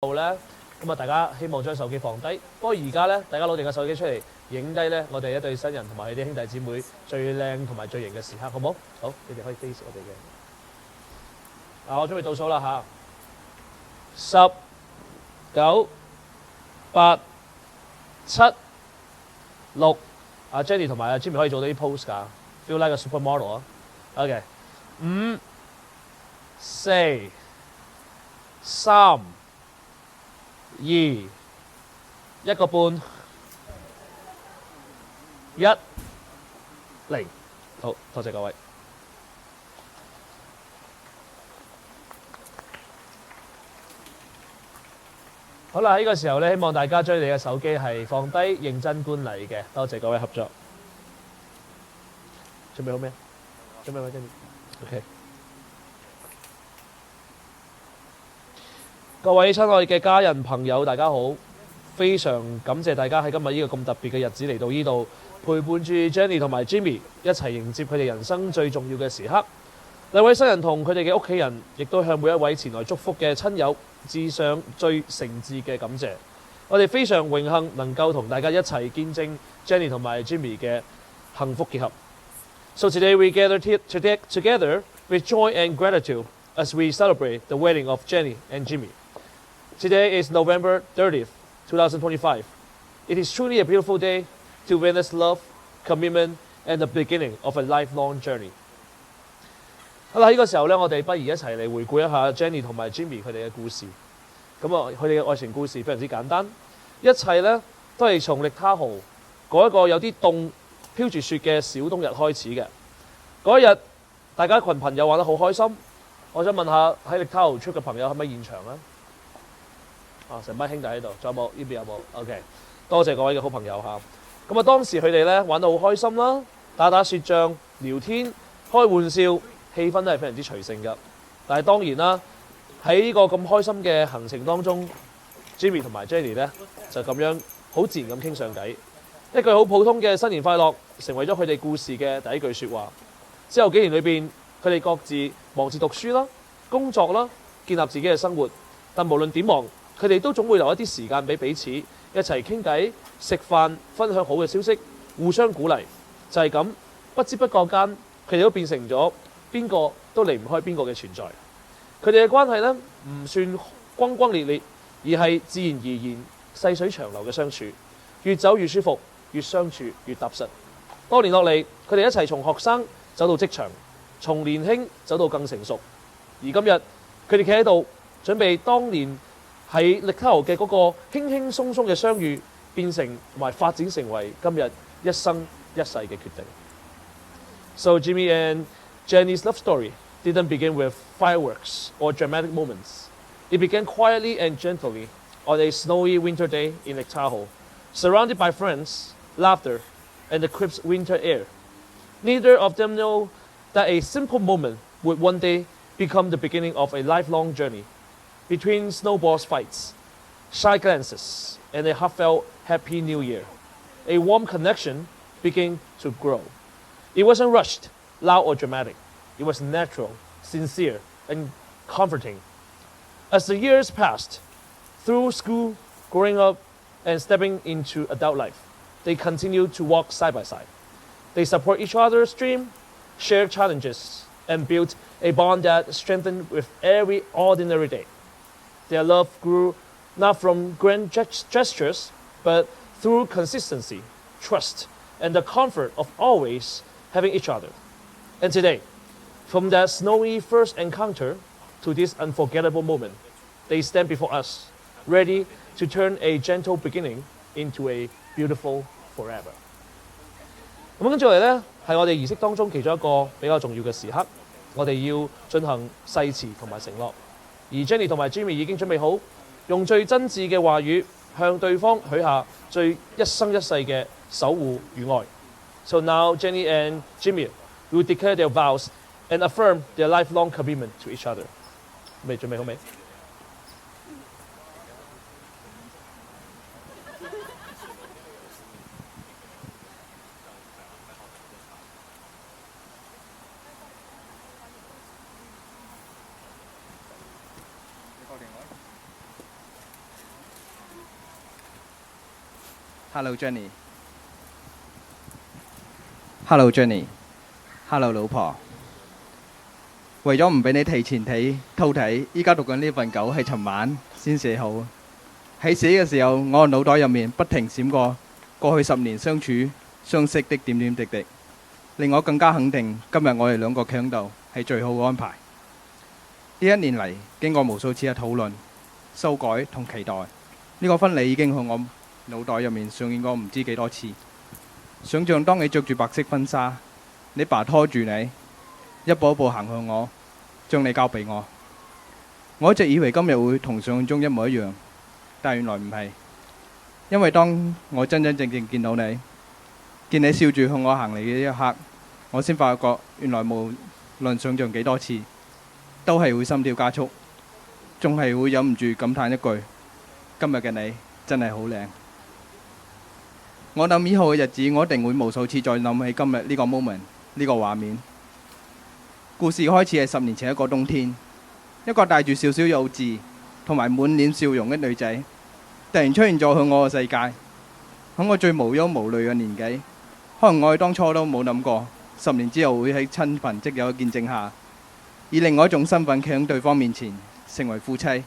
後咧，咁啊大家希望將手機放低。不過而家咧，大家攞定個手機出嚟，影低咧我哋一對新人同埋佢啲兄弟姊妹最靚同埋最型嘅時刻，好唔好？好，你哋可以 face 我哋嘅。我準備倒數啦嚇，10、9、8、7、6。阿 Jenny 同埋阿 Jimmy 可以做到啲 pose 㗎，feel like a supermodel 啊。OK， 5、4、3、2、1個半、1、0。好，多謝各位。好啦，呢個時候咧，希望大家將你嘅手機係放低，認真觀禮嘅。多謝各位合作。準備好咩？準備好，Jenny。OK。各位親愛嘅家人朋友，大家好！非常感謝大家喺今日呢個咁特別嘅日子嚟到呢度，陪伴住 Jenny 同埋 Jimmy 一齊迎接佢哋人生最重要嘅時刻。兩位新人同佢哋嘅屋企人，亦都向每一位前來祝福嘅親友致上最誠摯嘅感謝。我哋非常榮幸能夠同大家一齊見證 Jenny 同埋 Jimmy 嘅幸福結合。So today we gather together with joy and gratitude as we celebrate the wedding of Jenny and Jimmy.Today is November 30th, 2025. It is truly a beautiful day to witness love, commitment, and the beginning of a lifelong journey. 好啦，呢個時候咧，我哋不如一齊嚟回顧一下 Jenny 同埋 Jimmy 佢哋嘅故事。咁佢哋嘅愛情故事非常之簡單，一切咧都係從力他豪嗰一個有啲凍、飄住雪嘅小冬日開始嘅。嗰一日，大家一群朋友玩得好開心。我想問下喺力他豪出嘅朋友係咪現場咧？成班兄弟喺度，仲有冇？呢邊有冇 ？OK， 多謝各位嘅好朋友嚇。咁當時佢哋咧玩得好開心啦，打雪仗、聊天、開玩笑，氣氛都係非常之隨性㗎。但係當然啦，喺呢個咁開心嘅行程當中 ，Jimmy 同埋 Jenny 咧就咁樣好自然咁傾上偈，一句好普通嘅新年快樂，成為咗佢哋故事嘅第一句説話。之後幾年裏邊，佢哋各自忙住讀書啦、工作啦、建立自己嘅生活。但無論點忙，佢哋都總會留一啲時間俾彼此，一齊傾偈、食飯、分享好嘅消息，互相鼓勵。就係咁，不知不覺間，佢哋都變成咗邊個都離唔開邊個嘅存在。佢哋嘅關係呢，唔算轟轟烈烈，而係自然而然、細水長流嘅相處。越走越舒服，越相處越踏實。多年落嚟，佢哋一齊從學生走到職場，從年輕走到更成熟。而今日，佢哋企喺度，準備當年喺力他豪嘅嗰個輕輕鬆鬆嘅相遇，變成同埋發展成為今日一生一世嘅決定。So Jimmy and Jenny's love story didn't begin with fireworks or dramatic moments. It began quietly and gently on a snowy winter day in Lake Tahoe, surrounded by friends, laughter, and the crisp winter air. Neither of them know that a simple moment would one day become the beginning of a lifelong journey.Between snowballs fights, shy glances, and a heartfelt Happy New Year, a warm connection began to grow. It wasn't rushed, loud, or dramatic. It was natural, sincere, and comforting. As the years passed, through school, growing up, and stepping into adult life, they continued to walk side by side. They support each other's dream, share challenges, and built a bond that strengthened with every ordinary day.Their love grew not from grand gestures, but through consistency, trust, and the comfort of always having each other. And today, from that snowy first encounter to this unforgettable moment, they stand before us, ready to turn a gentle beginning into a beautiful forever. 咁跟住嚟呢，係我哋儀式當中其中一個比較重要嘅時刻，我哋要進行誓詞同埋承諾。而 Jenny 同埋 Jimmy 已經準備好，用最真摯嘅話語向對方許下最一生一世嘅守護與愛。So now Jenny and Jimmy will declare their vows and affirm their lifelong commitment to each other. 準備好未？ Hello Jenny。Hello Jenny。Hello 老婆。為咗唔俾你提前偷睇，依家讀緊呢份稿係尋晚先寫好。喺寫嘅時候，我腦袋入面不停閃過去10年相處相識的點點滴滴，令我更加肯定今日我哋兩個企喺度係最好嘅安排。呢一年嚟，經過無數次嘅討論、修改同期待，呢個婚禮已經喺我腦袋入面上演過唔知幾多次。想像當你着住白色婚紗，你爸拖住你，一步一步行向我，將你交俾我。我一直以為今日會同想像中一模一樣，但原來唔係。因為當我真真正正見到你，見你笑住向我行嚟嘅一刻，我先發覺原來無論想像幾多次，都係會心跳加速，仲係會忍唔住感嘆一句：今日嘅你真係好靚。我諗以後嘅日子，我一定會無數次再諗起今日呢個 moment， 呢個畫面。故事開始係10年前一個冬天，一個帶住少少幼稚同埋滿臉笑容嘅女仔，突然出現咗喺我嘅世界。喺我最無憂無慮嘅年紀，可能我哋當初都冇諗過10年之後會喺親朋戚友嘅見證下，以另外一種身份企喺對方面前，成為夫妻。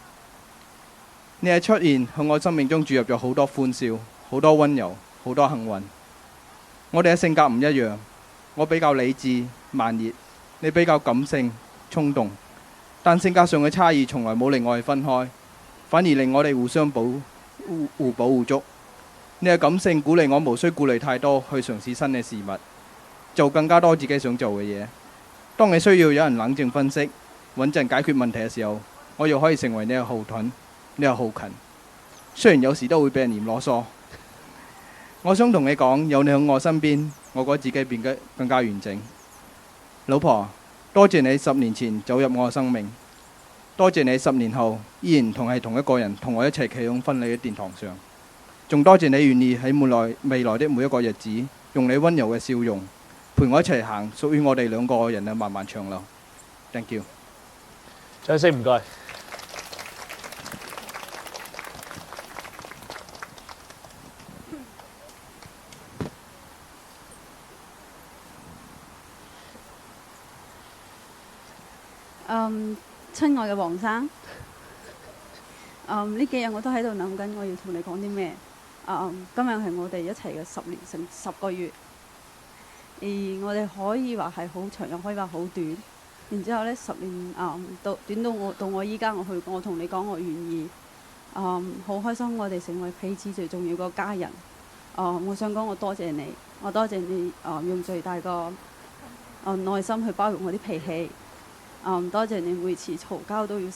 你嘅出現喺我生命中注入咗好多歡笑，好多溫柔，好多幸運。我哋嘅性格唔一樣，我比較理智慢熱，你比較感性衝動，但性格上嘅差異從來冇令我哋分開，反而令我哋互相互補互足。你嘅感性鼓勵我無需顧慮太多，去嘗試新嘅事物，做更加多自己想做嘅嘢。當你需要有人冷靜分析、穩陣解決問題嘅時候，我又可以成為你嘅後盾，你嘅後勤。雖然有時都會俾人嫌囉嗦，我想同你講，有你喺我身邊，我覺得自己變得更加完整。老婆，多謝你10年前走入我嘅生命，多謝你10年後依然係同一個人同我一齊企喺婚禮嘅殿堂上，仲多謝你願意喺未來的每一個日子，用你溫柔嘅笑容陪我一齊行屬於我哋兩個人嘅漫漫長路。Thank you。掌聲唔該。親愛嘅黃生，呢幾日我都喺度諗緊，我要同你講啲咩？今日係我哋一齊嘅10年成10個月，而我哋可以話係好長，又可以話好短。然之後呢，10年短到我依家，我同你講我願意，好開心我哋成為彼此最重要個家人。我想講我多謝你，我多謝你用最大個耐心去包容我啲脾氣。多謝你每次嘈交都要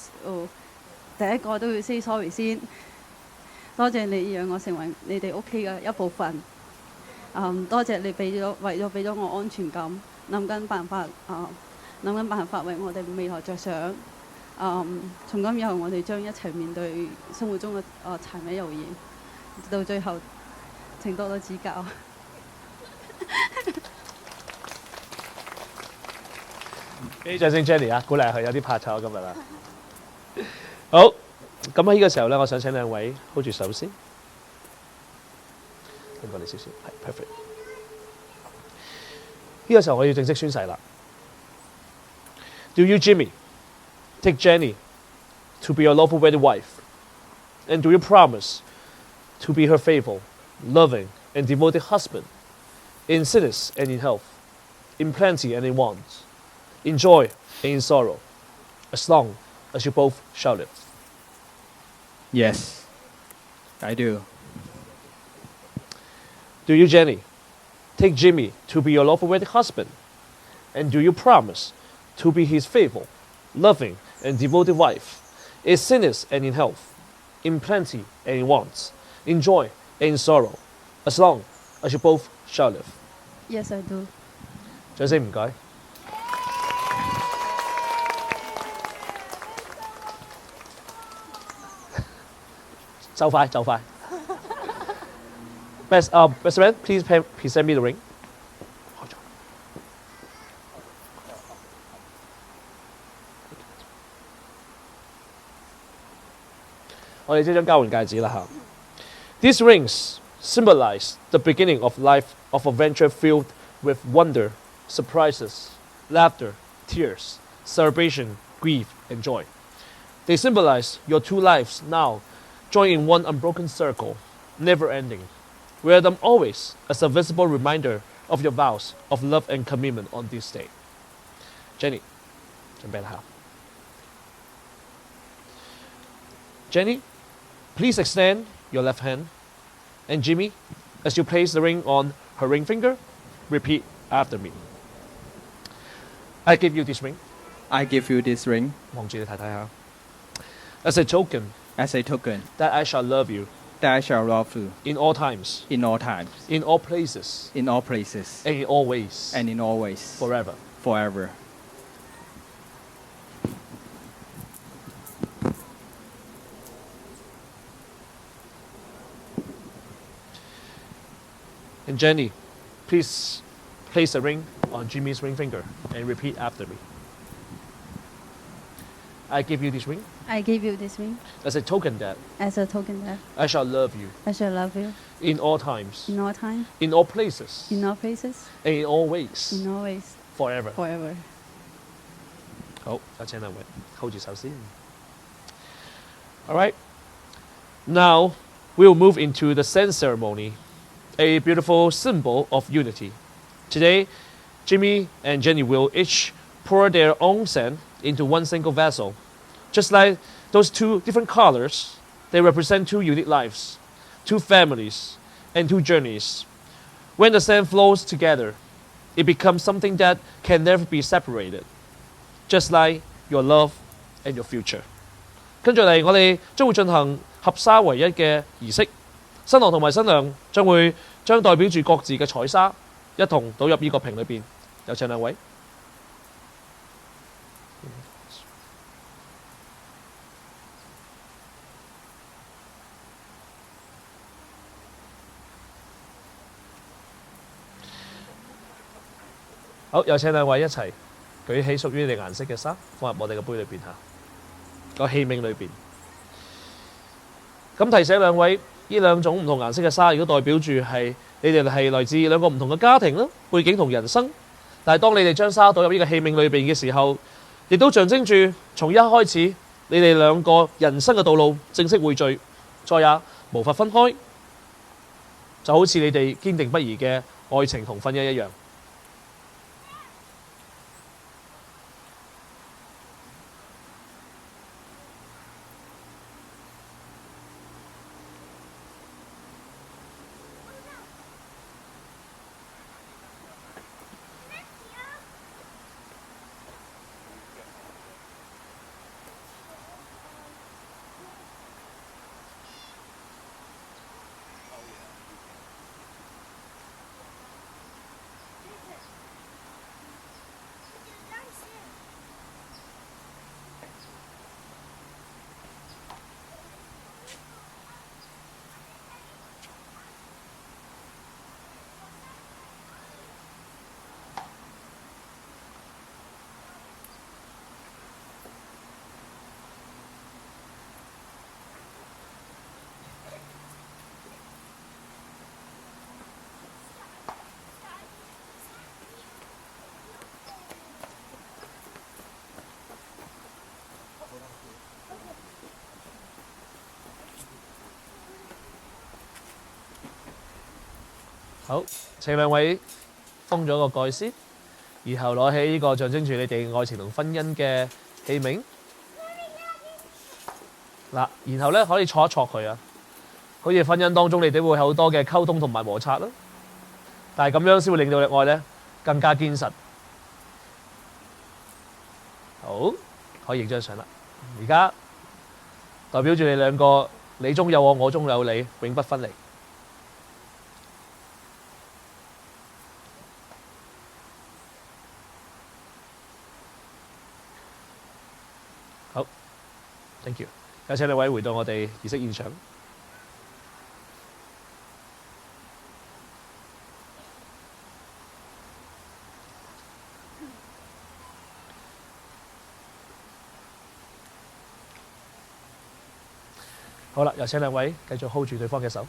第一個都要 say sorry 先。多謝你讓我成為你哋屋企嘅一部分。多謝你為咗俾咗我安全感，諗緊辦法為我哋未來着想。從今以後我哋將一齊面對生活中嘅柴米油鹽，到最後請多多指教。俾掌聲 Jenny 啊，鼓勵佢有啲怕醜今日啦。好，咁喺呢個時候咧，我想請兩位 hold 住手先，聽過你少少，係 perfect。呢個時候我要正式宣誓啦。Do you, Jimmy, take Jenny to be your lawful wedded wife? And do you promise to be her faithful, loving, and devoted husband, in sickness and in health, in plenty and in want, in joy and in sorrow, as long as you both shall live? Yes, I do. Do you, Jenny, take Jimmy to be your lawful wedded husband? And do you promise to be his faithful, loving, and devoted wife, in sickness and in health, in plenty and in want, in joy and in sorrow, as long as you both shall live? Yes, I do. 掌聲唔該。就快就快。Best man, please present me the ring. 我哋即將交換戒指啦嚇。These rings symbolize the beginning of life of a venture filled with wonder, surprises, laughter, tears, celebration, grief, and joy. They symbolize your two lives now, joined in one unbroken circle, never ending. Wear them always as a visible reminder of your vows of love and commitment on this day. Jenny, 準備啦。Jenny, please extend your left hand. And Jimmy, as you place the ring on her ring finger, repeat after me. I give you this ring. I give you this ring 望住你太太下。As a token as a token that I shall love you that I shall love you in all times, in all times, in all places, in all places, and in all ways, and in all ways, forever. forever. And Jenny, please place the ring on Jimmy's ring finger and repeat after me. I give you this ring I give you this ring as a token that as a token that I shall love you I shall love you in all times, in all time, in all places, in all places, and in all ways, in all ways, forever. forever. 好，有請兩位 hold 住手先。All right. Now we will move into the sand ceremony, a beautiful symbol of unity. Today, Jimmy and Jenny will each pour their own sand into one single vessel. Just like those two different colors, they represent two unique lives, two families, and two journeys. When the sand flows together, it becomes something that can never be separated, just like your love and your future. 跟住嚟，我哋將會進行合沙為一嘅儀式。新郎同埋新娘將代表住各自嘅彩沙一同倒入呢個瓶裏邊。有請兩位。好，有請兩位一齊舉起屬於你哋顏色嘅沙，放入我哋嘅杯裏邊嚇，個器皿裏邊。咁提醒兩位，呢兩種唔同顏色嘅沙，亦都代表住係你哋係來自兩個唔同嘅家庭啦、背景同人生。但係當你哋將沙倒入呢個器皿裏邊嘅時候，亦都象徵住從一開始你哋兩個人生嘅道路正式匯聚，再也無法分開，就好似你哋堅定不移嘅愛情同婚姻一樣。好，請兩位封咗個蓋先，然後攞起呢個象徵住你哋愛情同婚姻嘅器皿。嗱，然後咧可以戳一戳佢啊，好似婚姻當中你哋會有好多嘅溝通同埋摩擦啦，但係咁樣先會令到你愛咧更加堅實。好，可以影張相啦。而家代表住你兩個，你中有我，我中有你，永不分離。好 ，thank you。有請兩位回到我哋儀式現場。好啦，有請兩位繼續 hold 住對方嘅手。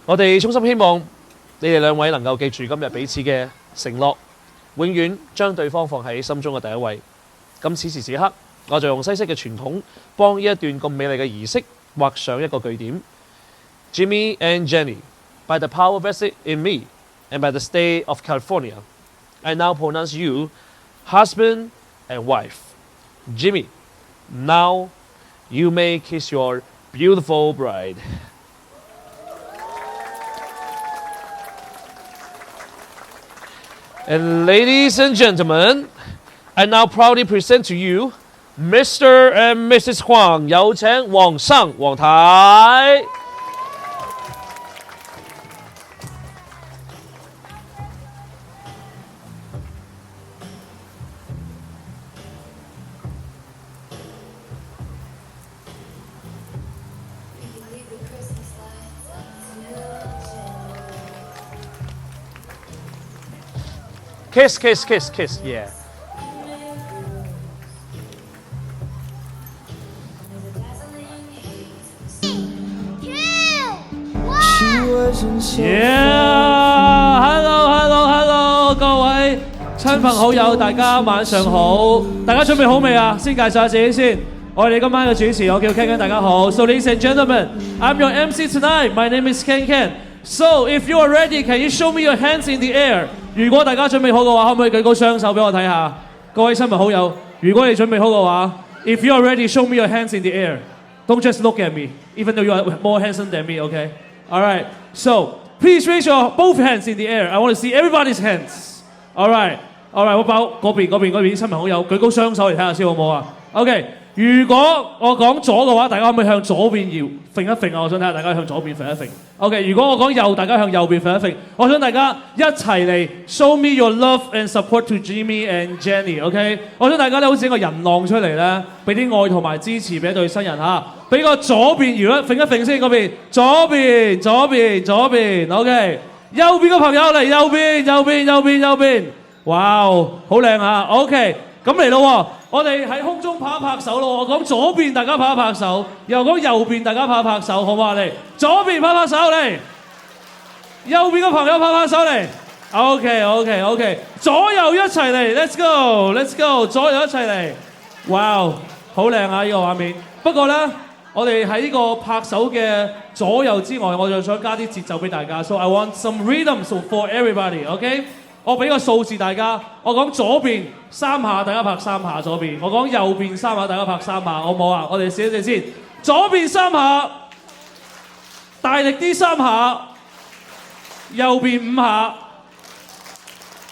我哋衷心希望你哋兩位能夠記住今日彼此嘅承諾，永遠將對方放喺心中嘅第一位。咁此時此刻，我就用西式嘅傳統，幫呢一段咁美麗嘅儀式畫上一個句點。Jimmy and Jenny, by the power vested in me and by the state of California, I now pronounce you husband and wife. Jimmy, now you may kiss your beautiful bride. And ladies and gentlemen, I now proudly present to you Mr. and Mrs. Huang. 有請黃生、黃太。Kiss, kiss, kiss, kiss, yeah. Yeah, hello, hello, hello， 各位親朋好友，大家晚上好。大家準備好未啊？先介紹下自己先。我哋今晚嘅主持，我叫 Ken Ken， 大家好。So ladies and gentlemen, I'm your MC tonight. My name is Ken Ken. So if you are ready, can you show me your hands in the air？ 如果大家準備好嘅話，可唔可以舉高雙手俾我睇下？各位親朋好友，如果你準備好嘅話 ，If you are ready, show me your hands in the air. Don't just look at me, even though you are more handsome than me. Okay? All right. So please raise your both hands in the air. I want to see everybody's hands. All right. All right. 我包嗰邊啲親朋好友舉高雙手嚟睇下先好唔好啊 ？OK。如果我講左嘅話，大家可唔可以向左邊搖揈一揈啊？我想睇下大家向左邊揈一揈。OK， 如果我講右，大家向右邊揈一揈。我想大家一齊嚟 show me your love and support to Jimmy and Jenny。OK， 我想大家咧好似一個人浪出嚟咧，俾啲愛同埋支持俾對新人嚇。俾個左邊搖一揈一揈先，嗰邊左邊。OK， 右邊嘅朋友嚟右邊。哇，好靚啊 ！OK， 咁嚟咯喎。我哋喺空中拍一拍手咯！我講左邊，大家拍一拍手；又講右邊，大家拍一拍手，好唔好啊？嚟左邊拍拍手嚟，右邊嘅朋友拍拍手嚟。OK， 左右一齊嚟 ，Let's go， 左右一齊嚟。哇，好靚啊！呢個畫面。不過呢，我哋喺呢個拍手嘅左右之外，我就想加啲節奏俾大家。So I want some rhythms for everybody，OK？我俾個數字大家，我講左邊3下，大家拍3下左邊；我講右邊3下，大家拍3下，好唔好啊？我哋試一試先，左邊3下，大力啲3下；右邊5下，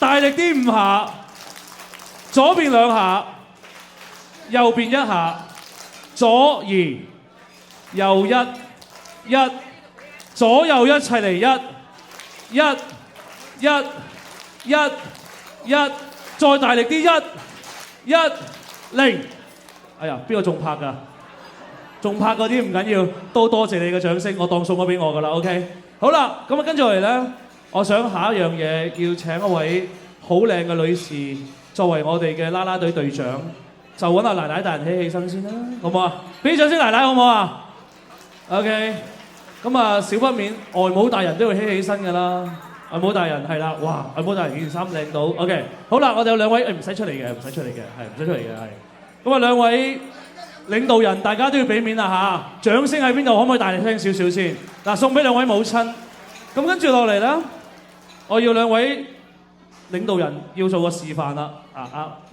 大力啲5下；左邊2下，右邊1下；左2，右1，左右一齊嚟1，再大力啲1，0。哎呀，邊個仲拍㗎？仲拍嗰啲唔緊要，都多謝你嘅掌聲，我當送咗俾我㗎啦。OK， 好啦，咁啊跟住落嚟咧，我想下一樣嘢要請一位好靚嘅女士作為我哋嘅啦啦隊隊長，就揾阿奶奶大人起身先啦，好唔好啊？俾掌聲奶奶好唔好啊 ？OK， 咁啊少不免外母大人都要起身㗎啦。外母大人係啦，哇！外母大人件衫靚到 ，OK， 好啦，我哋有兩位唔使出嚟嘅，係。咁啊兩位領導人，大家都要俾面啦嚇，掌聲喺邊度？可唔可以大力聽少少先？嗱，送俾兩位母親。咁跟住落嚟啦，我要兩位領導人要做個示範啦。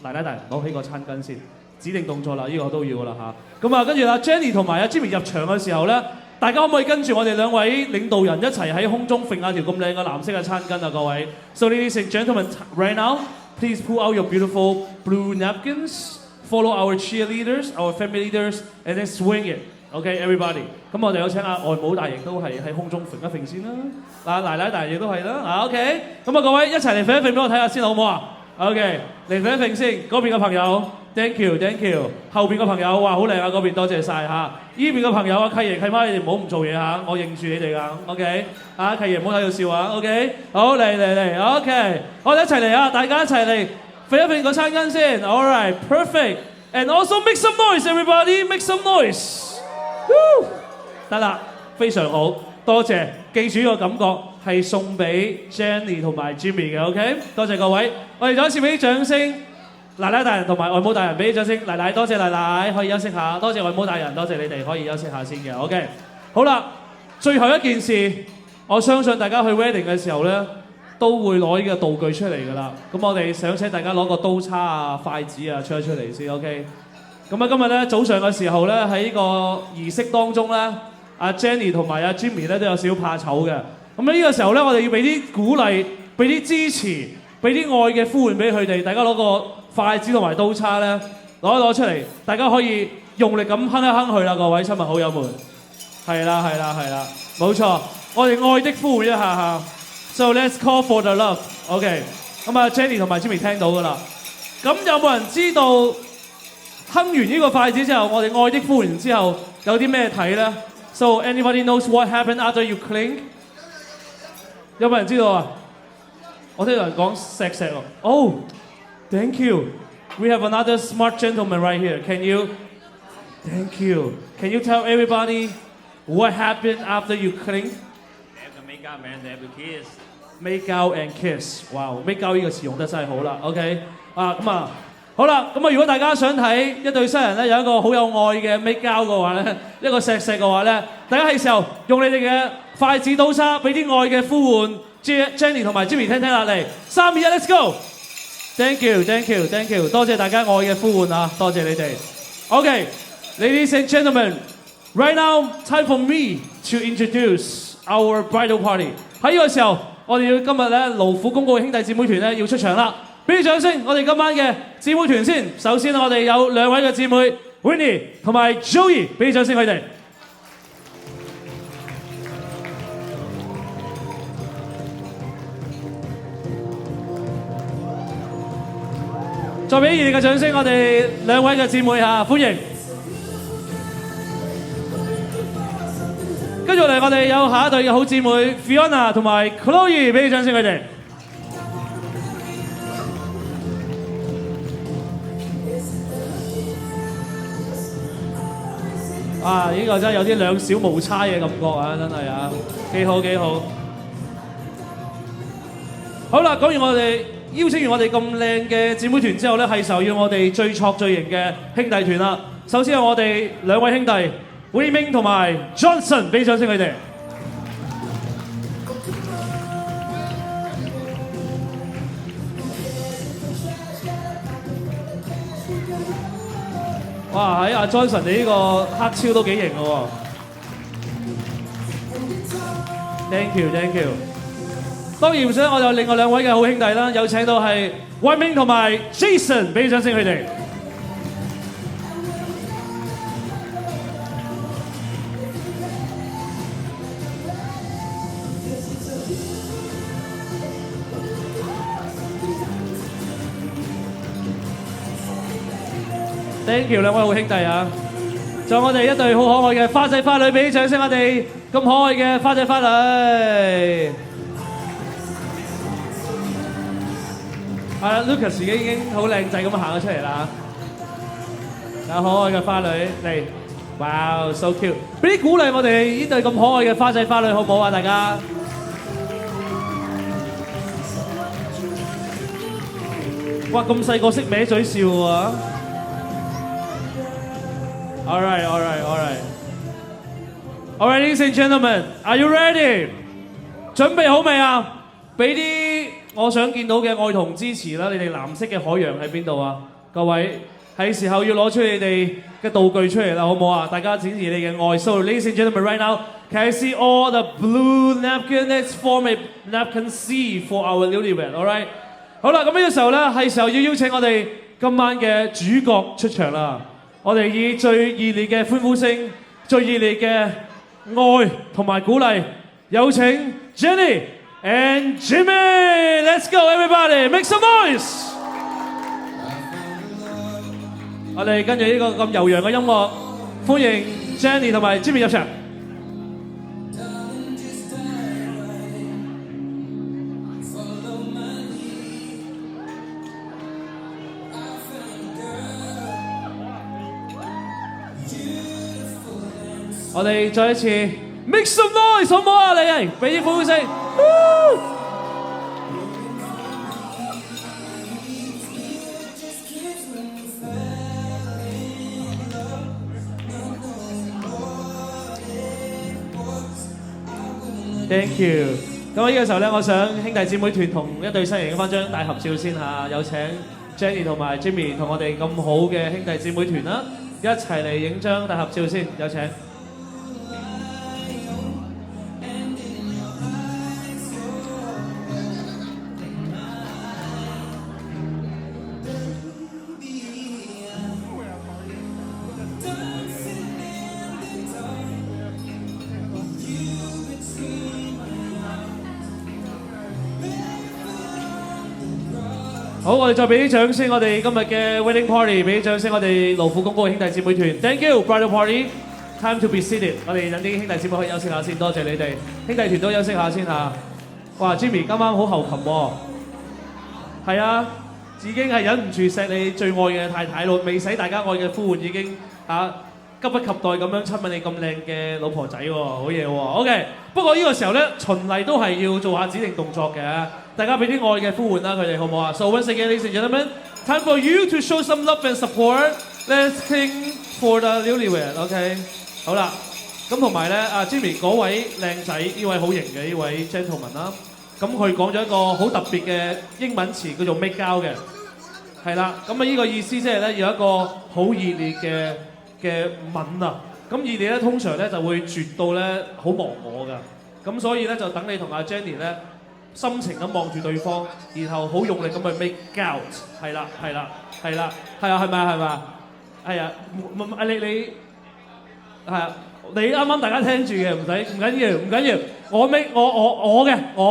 奶奶大人攞起個餐巾先，指定動作啦，呢個都要噶啦嚇。咁啊，跟住阿 Jenny 同埋阿 Jimmy 入場嘅時候咧。大家可唔可以跟住我哋兩位領導人一齊喺空中揈下條咁靚嘅藍色嘅餐巾啊？各位 ，So ladies and gentlemen, right now, please pull out your beautiful blue napkins, follow our cheerleaders, our family leaders, and then swing it. Okay, everybody. 咁我哋有請阿外母大人都係喺空中揈一揈先啦。嗱，奶奶大人亦都係啦。OK， 咁啊各位一齊嚟揈一揈俾我睇下先好唔好啊 ？OK， 嚟揈一揈先。嗰邊嘅朋友 ，thank you。後邊嘅朋友，哇好靚啊！嗰邊多謝晒嚇。呢邊嘅朋友啊，契爺契媽，你哋唔好唔做嘢嚇，我認住你哋㗎。OK， 啊契爺唔好喺度笑啊。OK， 好嚟。OK， 我哋一齊嚟啊！大家一齊嚟揈一揈個餐巾先。All right, perfect. And also make some noise, everybody. Make some noise. 得啦，非常好。多謝，記住呢個感覺係送俾 Jenny 同埋 Jimmy 嘅 ，OK？ 多謝各位，我哋再一次俾啲掌聲，奶奶大人同埋外母大人俾啲掌聲，奶奶多謝奶奶，可以休息下，多謝外母大人，多謝你哋可以休息下先嘅，OK？ 好啦，最後一件事，我相信大家去 wedding 嘅時候咧，都會攞呢個道具出嚟㗎啦。咁我哋想請大家攞個刀叉啊、筷子啊出嚟先 ，OK？ 咁啊，今日咧早上嘅時候咧，喺呢個儀式當中咧，阿 Jenny 同埋阿 Jimmy 咧都有少少怕醜嘅。咁呢個時候咧，我哋要俾啲鼓勵、俾啲支持、俾啲愛嘅呼喚俾佢哋。大家攞個筷子同埋刀叉咧，攞出嚟，大家可以用力咁哼一哼佢啦，各位親朋好友們。係啦，冇錯，我哋愛的呼喚一下嚇。So let's call for the love。OK， 咁啊 Jenny 同埋 Jimmy 聽到㗎啦。咁有冇人知道哼完呢個筷子之後，我哋愛的呼喚之後有啲咩睇咧 ？So anybody knows what happened after you clink？ 有冇人知道啊？我聽人講錫喎。Oh, thank you. We have another smart gentleman right here. Can you? Thank you. Can you tell everybody what happened after you clink? They have to make out, man. They have to kiss. Make out and kiss， 哇 ！make out 呢個詞用得真係好啦，OK 啊咁啊，好啦，咁啊，如果大家想睇一對新人咧有一個好有愛嘅 make out 嘅話咧，一個錫嘅話咧，大家係時候用你哋嘅筷子刀叉俾啲愛嘅呼喚 ，Jenny 同埋 Jimmy 聽聽啦嚟，3、2、1 ，Let's go！Thank you，多謝大家愛嘅呼喚啊，多謝你哋。OK，ladies and gentlemen，right now time for me to introduce our bridal party。喺呢個時候。我哋要今日咧勞苦功高嘅兄弟姊妹團咧要出場啦，俾啲掌聲！我哋今晚嘅姊妹團先。首先我哋有兩位嘅姊妹 Winnie 同埋 Joey， 俾啲掌聲佢哋。再俾熱烈嘅掌聲，我哋兩位嘅姊妹嚇，歡迎。跟住嚟，我哋有下一對嘅好姊妹 Fiona 同埋 Chloe， 俾啲掌聲佢哋。啊！呢個真係有啲兩小無猜嘅感覺啊，真係啊，幾好。好啦，講完我哋邀請完我哋咁靚嘅姊妹團之後咧，係時候要我哋最挫最型嘅兄弟團啦。首先係我哋兩位兄弟。William 同埋 Johnson， 俾掌聲佢哋。哇！喺阿 Johnson 你呢個黑超都幾型嘅喎。Thank you。當然唔想我有另外兩位嘅好兄弟啦，有請到係 William 同埋 Jason， 俾掌聲佢哋。Thank you 兩位好兄弟啊！仲有我哋一對好可愛嘅花仔花女，俾啲掌聲我哋咁可愛嘅花仔花女。係啦 ，Lucas 自己已經好靚仔咁行咗出嚟啦。有可愛嘅花女嚟，哇 ，so cute！ 俾啲鼓勵我哋呢對咁可愛嘅花仔花女好唔好啊？大家。哇！咁細個識歪嘴笑喎。All right, ladies and gentlemen, are you ready? 準備好未啊？俾啲我想見到嘅愛同支持啦！你哋藍色嘅海洋喺邊度啊？各位係時候要攞出你哋嘅道具出嚟啦，好唔好啊？大家展示你嘅愛。So, ladies and gentlemen, right now, can I see all the blue napkin? Let's form a napkin C for our newlywed. All right. 好啦，咁呢個時候咧係時候要邀請我哋今晚嘅主角出場啦。我哋以最熱烈嘅歡呼聲、最熱烈嘅愛同埋鼓勵，有請 Jenny and Jimmy。Let's go, everybody, make some noise！ 我哋跟住呢個咁悠揚嘅音樂，歡迎 Jenny 同埋 Jimmy 入場。我哋再一次 Make some noise 好唔好啊？你哋俾啲歡呼聲。Thank you。咁呢個時候咧，我想兄弟姊妹團同一對新人影翻張大合照先嚇，有請 Jenny 同埋 Jimmy 同我哋咁好嘅兄弟姊妹團啦，一齊嚟影張大合照先，有請。好，我哋再俾啲掌聲，我哋今日嘅 wedding party，俾啲掌聲，我哋勞苦功高嘅兄弟姊妹團。Thank you, bridal party. Time to be seated。我哋等啲兄弟姊妹可以休息下先，多謝你哋。兄弟團都休息下先嚇。哇 ，Jimmy 今晚好後擒喎。係啊，已經係忍唔住錫你最愛嘅太太咯，未使大家愛嘅呼喚已經急不及待咁樣親吻你咁靚嘅老婆仔喎，好嘢喎。OK， 不過呢個時候咧，循例都係要做下指定動作嘅。大家俾啲愛嘅呼喚啦，佢哋好唔好啊 ？So once again, ladies and gentlemen, time for you to show some love and support. Let's sing for the newlywed. OK， 好啦，咁同埋咧，Jimmy 嗰位靚仔，呢位好型嘅呢位 gentleman 啦，咁佢講咗一個好特別嘅英文詞叫做 make out 嘅，係啦，咁啊呢個意思即係咧要一個好熱烈嘅吻啊，咁熱烈咧通常咧就會絕到咧好忘我㗎，咁所以咧就等你同阿 Jenny 咧。深情咁望住對方，然後好用力咁去 make out， 係啦，係啦，係啦，係啊，係咪啊，係咪啊？係啊，你係啊，你啱啱大家聽住嘅，唔緊要，我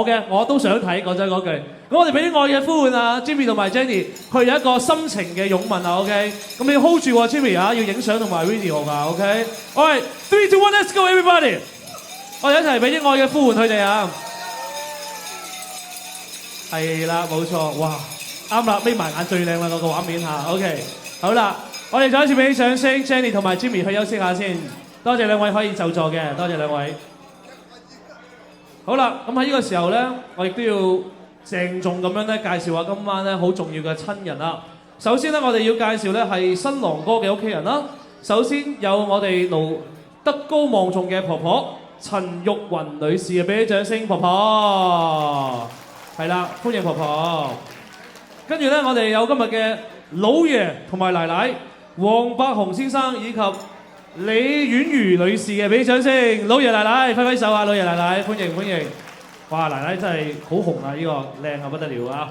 嘅，我都想睇講真嗰句。咁我哋俾啲愛嘅呼喚啊 ，Jimmy 同埋 Jenny， 佢有一個深情嘅擁吻啊 ，OK？ 咁你要 hold 住喎 ，Jimmy 啊，要影相同埋 video 㗎 ，OK？Alright， 3, 2, 1, let's go everybody！ 我哋一齊俾啲愛嘅呼喚佢哋啊！係啦，冇錯，哇，啱啦，眯埋眼最靚啦嗰個畫面嚇 ，OK， 好啦，我哋再一次俾啲掌聲 ，Jenny 同埋 Jimmy 去休息下先，多謝兩位可以就座嘅，多謝兩位。好啦，咁喺呢個時候咧，我亦都要鄭重咁樣咧介紹下今晚咧好重要嘅親人啦。首先咧，我哋要介紹咧係新郎哥嘅屋企人啦。首先有我哋德高望重嘅婆婆陳玉雲女士嘅，俾啲掌聲，婆婆。係啦，歡迎婆婆。跟住咧，我哋有今日嘅老爺同埋奶奶黃百雄先生以及李婉如女士嘅，俾啲掌聲。老爺奶奶揮揮手啊！老爺奶奶歡迎歡迎。哇，奶奶真係好紅啊！呢個靚啊不得了啊！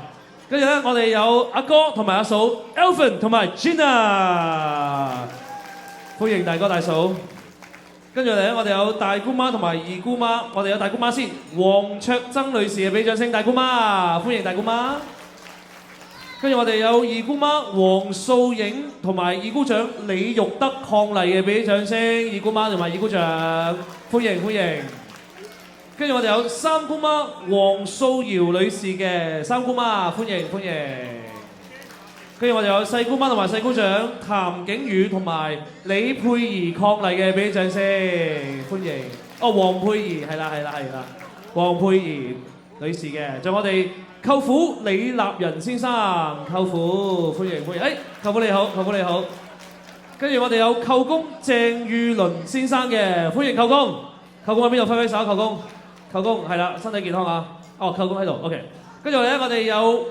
跟住咧，我哋有阿哥同埋阿嫂 Alvin 同埋 Gina， 歡迎大哥大嫂。跟住嚟我哋有大姑媽同埋二姑媽，我哋有大姑媽先，黃卓珍女士嘅，俾掌聲，大姑媽，歡迎大姑媽。跟住我哋有二姑媽黃素影同埋二姑丈李玉德伉儷嘅，俾掌聲，二姑媽同埋二姑丈，歡迎歡迎。跟住我哋有三姑媽黃素瑤女士嘅，三姑媽歡迎歡迎。跟住我哋有細姑媽同埋細姑丈譚景宇同埋李佩儀伉儷嘅，俾啲掌聲，歡迎。哦，黃佩儀係啦，黃佩儀女士嘅，仲有我哋舅父李立仁先生，舅父歡迎歡迎。舅父你好，舅父你好。跟住我哋有舅公鄭裕倫先生嘅，歡迎舅公。舅公喺邊度？揮揮手，舅公。舅公係啦，身體健康啊。哦，舅公喺度 ，OK。跟住咧，我哋有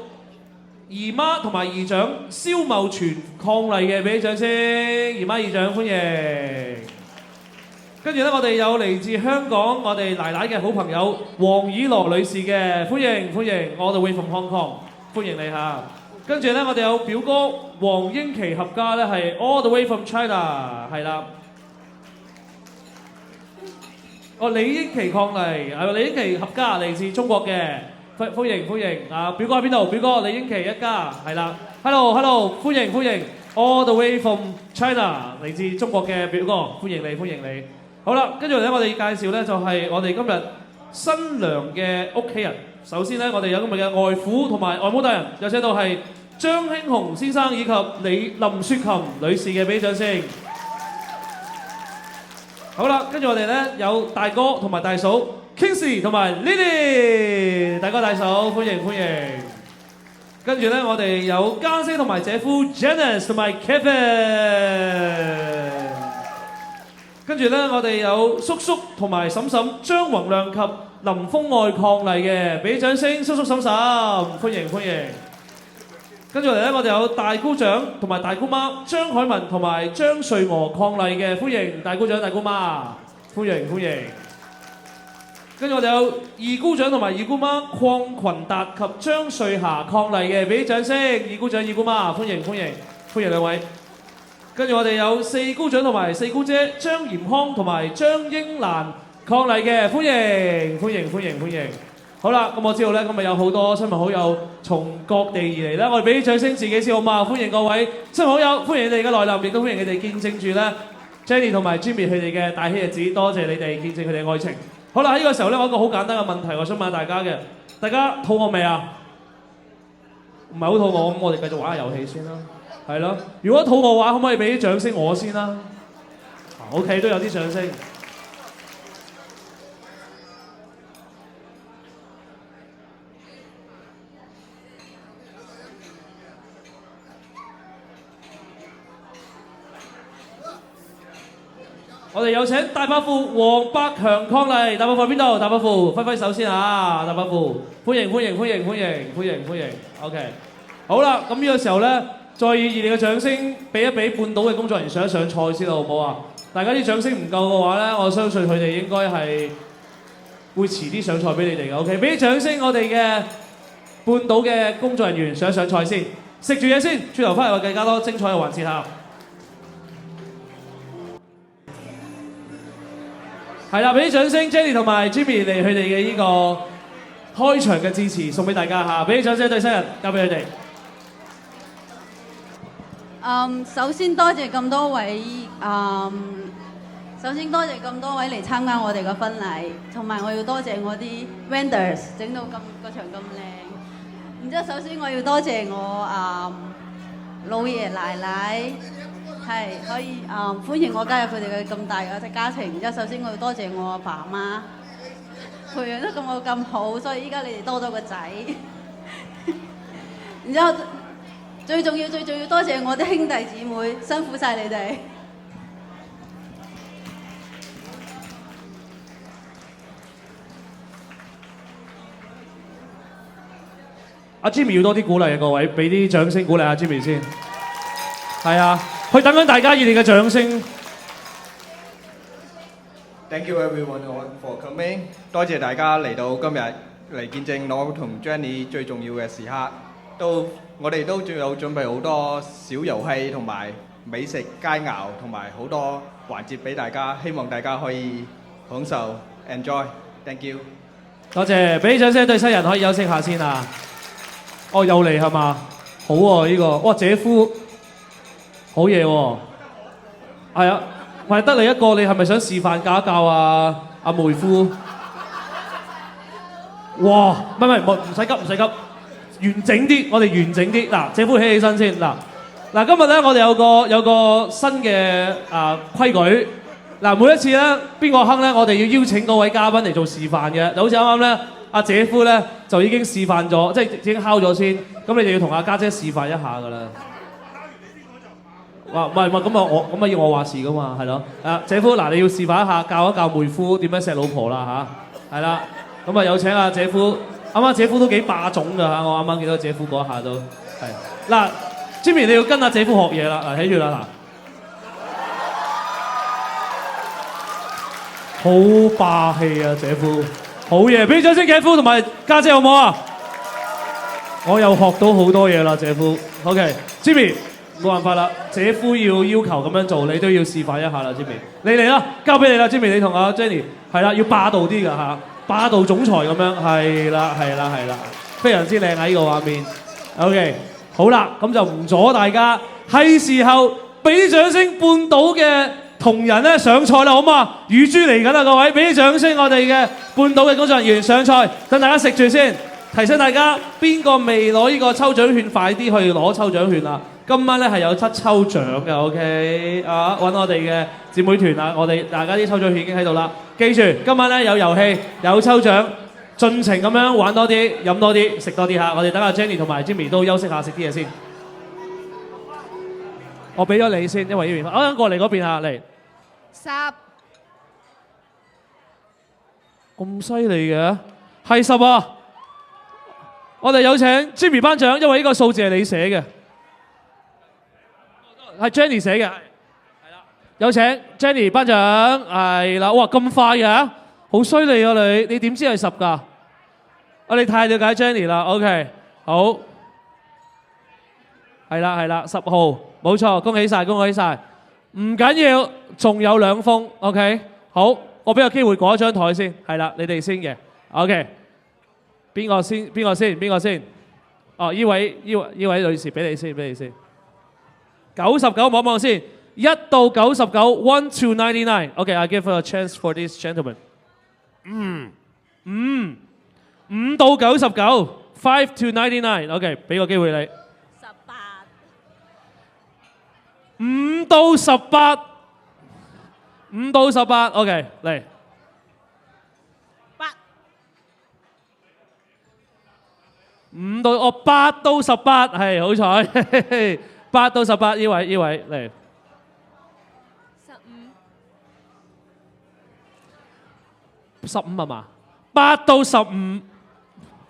姨媽同埋姨丈蕭茂全伉儷嘅，俾啲掌聲，姨媽姨丈歡迎。跟住咧，我哋有嚟自香港我哋奶奶嘅好朋友黃以羅女士嘅，歡迎歡迎 ，all the way from Hong Kong， 歡迎你嚇。跟住咧，我哋有表哥黃英琪合家咧係 all the way from China， 係啦。哦，李英琪伉儷，係李英琪合家嚟自中國嘅。歡迎歡迎啊！表哥喺邊度？表哥李英琪一家係啦。Hello， 歡迎歡迎 ，all the way from China 嚟自中國嘅表哥，歡迎你歡迎你。好啦，跟住咧我哋介紹咧就係我哋今日新娘嘅屋企人。首先咧，我哋有今日嘅外父同埋外母大人，有請到係張興雄先生以及林雪琴女士嘅，俾掌聲。好啦，跟住我哋咧有大哥同埋大嫂 Kingsley 同埋 Lily， 大哥大嫂歡迎歡迎。跟住咧我哋有家姐同埋姐夫 Janice 同埋 Kevin。跟住咧我哋有叔叔同埋嬸嬸張宏亮及林峰愛伉儷嘅，俾掌聲叔叔嬸嬸，歡迎歡迎。跟住嚟咧，我哋有大姑丈同埋大姑媽張海文同埋張瑞娥伉儷嘅，歡迎大姑丈大姑媽，歡迎歡迎。跟住我哋有二姑丈同埋二姑媽鄺群達及張瑞霞伉儷嘅，俾掌聲二姑丈二姑媽，歡迎歡迎歡迎兩位。跟住我哋有四姑丈同埋四姑姐張嚴康同埋張英蘭伉儷嘅，歡迎歡迎歡迎歡迎。好啦，咁我知道咧，今日有好多親朋好友從各地而嚟咧，我哋俾啲掌聲自己先好嘛，歡迎各位親朋好友，歡迎你哋嘅來臨，亦都歡迎你哋見證住咧 Jenny 同埋 Jimmy 佢哋嘅大喜日子，多謝你哋見證佢哋嘅愛情。好啦，喺呢個時候咧，我有一個好簡單嘅問題，我想問下大家嘅，大家肚餓未啊？唔係好肚餓，咁我哋繼續玩下遊戲先啦，係咯。如果肚餓嘅話，可唔可以俾啲掌聲我先啦？OK， 都有啲掌聲。我哋有請大伯父黃百強伉儷，大伯父喺邊度？大伯父揮揮手先嚇，大伯父歡迎歡迎歡迎歡迎歡迎歡迎 ，OK， 好啦，咁呢個時候咧，再以熱烈嘅掌聲俾一俾半島嘅工作人員上一上菜先啦，好唔好啊？大家啲掌聲唔夠嘅話咧，我相信佢哋應該係會遲啲上菜俾你哋嘅 ，OK， 俾啲掌聲我哋嘅半島嘅工作人員上一上菜先，食住嘢先，轉頭翻嚟話更加多精彩嘅環節嚇。係啦，俾啲掌聲 Jenny 同埋 Jimmy 嚟佢哋嘅呢個開場嘅致辭送俾大家嚇，俾啲掌聲對新人交俾佢哋。首先多謝咁多位嚟參加我哋嘅婚禮，同埋我要多謝我啲 vendors 整到個場咁靚。然之後首先我要多謝我老爺奶奶。係可以歡迎我加入佢哋嘅咁大嘅家庭。然之後首先我要多謝我阿爸阿媽培養得我咁好，所以依家你哋多咗個仔。然之後最重要多謝我啲兄弟姊妹，辛苦晒你哋。阿 Jimmy 要多啲鼓勵啊，各位俾啲掌聲鼓勵阿 Jimmy 先。係啊。去等緊大家熱烈嘅掌聲。Thank you everyone for coming。多謝大家嚟到今日嚟見證我同 Jenny 最重要嘅時刻。我哋都仲有準備好多小遊戲同埋美食佳肴同埋好多環節俾大家，希望大家可以享受 enjoy。Thank you。多謝，俾啲掌聲對新人可以休息下先啊。哦，又嚟係嘛？好喎呢個，哇姐夫。好嘢喎，係啊，喂得你一個，你係咪想示範教一教啊？阿妹夫，哇，唔使急，完整啲，我哋完整啲。嗱，姐夫起身先。嗱，今日咧我哋有個新嘅規矩。嗱，每一次咧邊個坑咧，我哋要邀請嗰位嘉賓嚟做示範嘅。就好似啱啱咧，阿姐夫咧就已經示範咗，即係已經敲咗先。咁你哋要同阿家姐示範一下㗎啦。哇，唔係咁要我話事噶嘛，係咯？姐夫，嗱你要示範一下，教一教妹夫點樣錫老婆啦嚇，係啦。咁有請阿姐夫，啱啱姐夫都幾霸總㗎嚇，我啱啱見到姐夫嗰一下都係。嗱 ，Jimmy 你要跟阿姐夫學嘢啦，嗱睇住啦嗱，好霸氣啊姐夫，好嘢，俾掌聲姐夫同埋家姐好唔好啊？我又學到好多嘢啦，姐夫。OK，Jimmy。冇辦法啦，姐夫要求咁樣做，你都要示範一下啦 ，Jimmy。你嚟啦，交俾你啦 ，Jimmy。你同阿 Jenny 係啦，要霸道啲㗎嚇，霸道總裁咁樣，係啦，非常之靚喺呢個畫面。OK， 好啦，咁就唔阻大家，係時候俾啲掌聲半島嘅同仁咧上菜啦，好嘛？乳豬嚟緊啦，各位，俾啲掌聲我哋嘅半島嘅工作人員上菜，等大家食住先。提醒大家，邊個未攞呢個抽獎券，快啲去攞抽獎券啦！今晚咧係有得抽獎嘅，OK 啊，揾我哋嘅姊妹團啊，我哋大家啲抽獎券已經喺度啦。記住，今晚咧有遊戲，有抽獎，盡情咁樣玩多啲，飲多啲，食多啲嚇。我哋等阿 Jenny 同埋 Jimmy 都休息下，食啲嘢先。我俾咗你先，因為呢邊，啱過嚟嗰邊啊，嚟。10咁犀利嘅，係10啊！我哋有請 Jimmy 頒獎，因為呢個數字係你寫嘅。係 Jenny 寫嘅，係啦。有請 Jenny 頒獎，係啦。哇，咁快嘅，好犀利啊你！你點知係10㗎？你太了解 Jenny 啦。OK， 好，係啦係啦，10號，冇錯，恭喜晒，恭喜晒。唔緊要，仲有2封。OK， 好，我俾個機會過一張台先，係啦，你哋先嘅。OK， 邊個先？邊個先？邊個先？哦，呢位女士，俾你先，俾你先。99望望先，1到99 ，1 to 99。OK，I give a chance for this gentleman。5到99 ，5 to 99。OK， 俾個機會你。5到18 ，5到18。OK， 嚟。8到18，係好彩。8到18，呢位嚟。15係嘛？8到15，8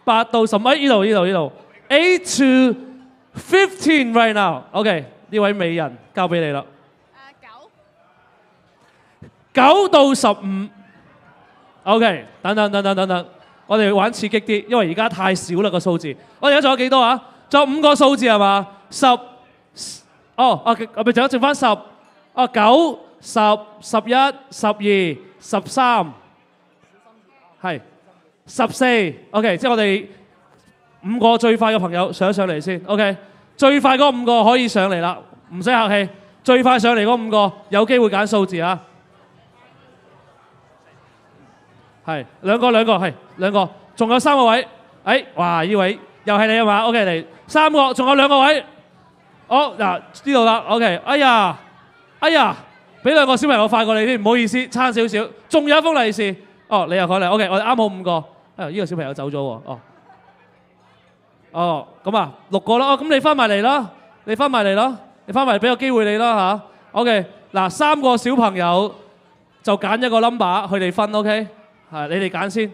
到15，呢度。8 to 15 right now。OK， 呢位美人交俾你啦。9到15。OK， 等，我哋玩刺激啲，因為而家太少啦個數字。我哋而家仲有幾多啊？仲有5個數字係嘛？10。咪仲有剩翻10。9、10、11、12、13，係14。OK， 即係我哋5個最快嘅朋友上嚟先。OK， 最快嗰5個可以上嚟啦，唔使客氣。最快上嚟嗰5個有機會揀數字啊。係兩個，係2個，仲有3個位。哇！呢位又係你啊嘛 ？OK， 嚟3個，仲有2個位。嗱呢度啦。OK， 哎呀，俾2個小朋友快過你添，唔好意思，差少少。仲有1封利是。你又過嚟。OK， 我哋啱好5個。呢個小朋友走咗喎。咁啊6個啦。咁你翻埋嚟啦，你翻埋嚟俾個機會你啦嚇。OK， 嗱3個小朋友就揀一個 number， 佢哋分。OK。係，你哋揀先。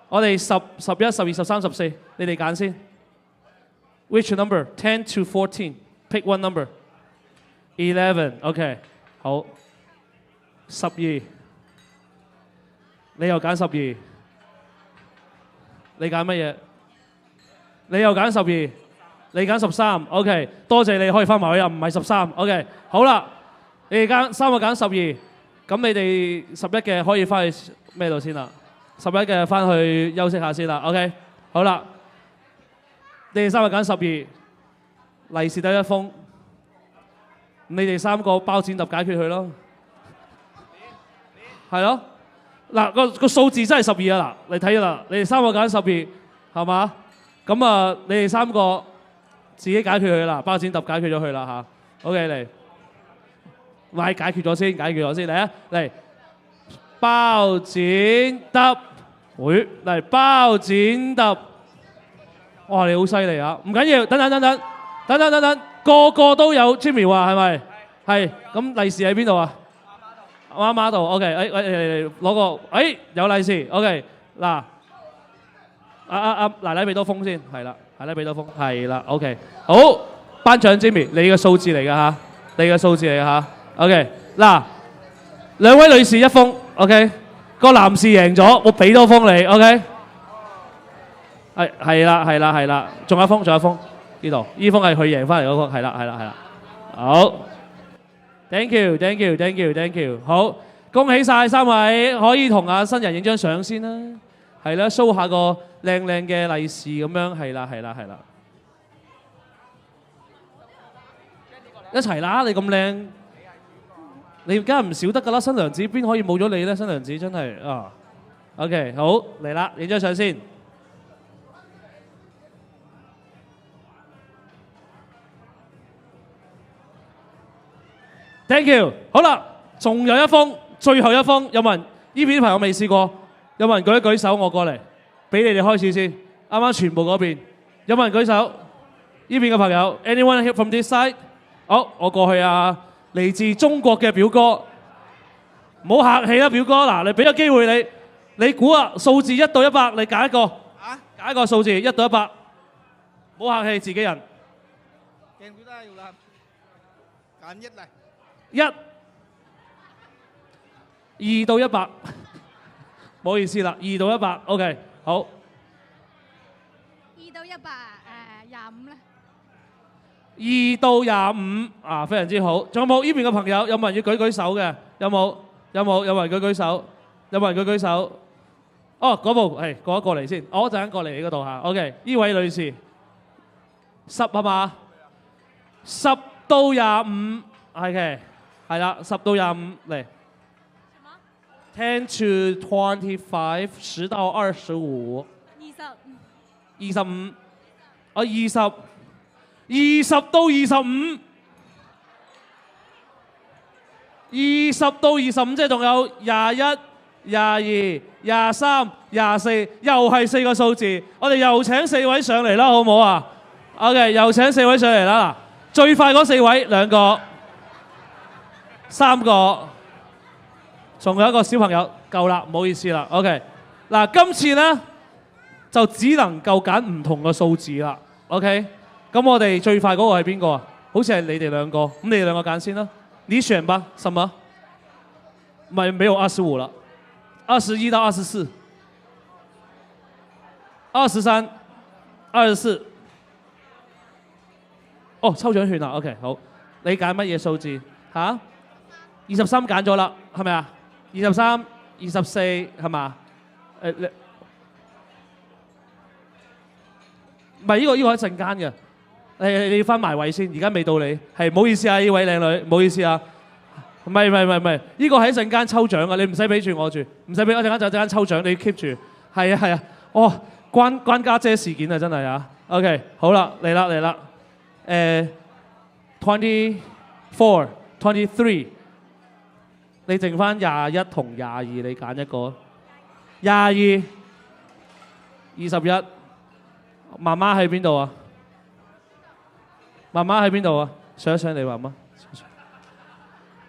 我哋10、11、12、13、14，你哋揀先。Which number? 10 to 14. Pick one number. 11. OK， 好。12。你又揀12。你揀乜嘢？你又揀12。你揀13。OK， 多謝你可以翻埋去，又唔係13。OK， 好啦，你哋3個揀12。咁你哋11嘅可以翻去咩度先啦？11嘅翻去休息下先啦。OK， 好啦，你哋3個揀12，利是得1封，你哋3個包剪揼解決佢咯，係咯。嗱個數字真係12啊！嗱，你睇啦，你哋3個揀12，係嘛？咁啊，你哋3個自己解決佢啦，包剪揼解決咗佢啦嚇。OK， 嚟。解決咗先，嚟啊！嚟包剪揼，嚟包剪揼。哇！你好犀利啊！唔緊要，等，個個都有 Jimmy 話係咪？係。咁利是喺邊度啊？媽媽度。OK， 嚟攞個，有利是。OK， 嗱，奶奶俾多封先，係啦，奶奶俾多封，係啦。OK， 好，頒獎 Jimmy， 你嘅數字嚟㗎嚇。OK， 嗱，2位女士1封 ，OK， 個男士贏咗，我俾多封你 ，OK， 係啦，仲有一封，呢度，呢封係佢贏翻嚟嗰封，係啦，好 ，thank you，好，恭喜晒3位，可以同阿新人影張相先啦，係啦 ，show 下個靚嘅利是咁樣，係啦，一齊啦，你咁靚。你梗係唔少得㗎啦，新娘子邊可以冇咗你咧？新娘子真係啊。OK， 好嚟啦，影張相先。Thank you。好啦，仲有一封，最後一封，有冇人？呢邊啲朋友未試過，有冇人舉一舉手？我過嚟，俾你哋開始先。啱啱全部嗰邊，有冇人舉手？呢邊嘅朋友 ，anyone here from this side？ 好，我過去啊，嚟自中國嘅表哥，唔好客氣啦，表哥。嗱，你俾個機會你，你估啊，數字1到100，你揀一個，揀一個數字1到100，唔好客氣，自己人。Kèm chúng ta dùng là cán nhất này. 1、2到100，唔好意思啦，2到100，OK，好。2到100，25啦。2到25啊，非常之好。仲有冇呢邊嘅朋友？有冇人要舉舉手嘅？有冇？有冇？有冇人舉舉手？有冇人舉舉手？哦，嗰部係過一過嚟先。我一陣間過嚟你嗰度嚇。OK， 呢位女士10係嘛？10到25，OK，係啦，10到25嚟。10 to 25， 10到25。25。哦20到25， 20到25即係仲有21、22、23、24，又係4個數字。我哋又請4位上嚟啦，好唔好啊 ？OK， 又請4位上嚟啦。嗱，最快嗰4位2個、3個，仲有一個小朋友，夠啦，唔好意思啦。OK， 嗱，今次呢就只能夠揀唔同嘅數字啦。OK。咁我哋最快嗰個係邊個啊？好似係你哋兩個，咁你哋兩個揀先啦。你選吧，什麼？沒有25了，21到24、23、24。哦，抽獎券啊 ，OK， 好。你揀乜嘢數字？嚇？23揀咗啦，係咪啊？23、24係嘛？唔係呢個一陣間嘅。你要翻埋位先，而家未到你，係唔好意思啊，呢位靚女，唔好意思啊，唔係，呢個係一陣間抽獎啊，你唔使俾住我住，唔使俾我陣間抽獎，你 keep 住，係啊，哦，關家姐事件啊，真係啊 ，OK， 好啦，嚟啦，24、23，你剩翻21同22，你揀一個，22、21，媽媽喺邊度啊？媽媽喺邊度啊？上一上嚟，媽媽。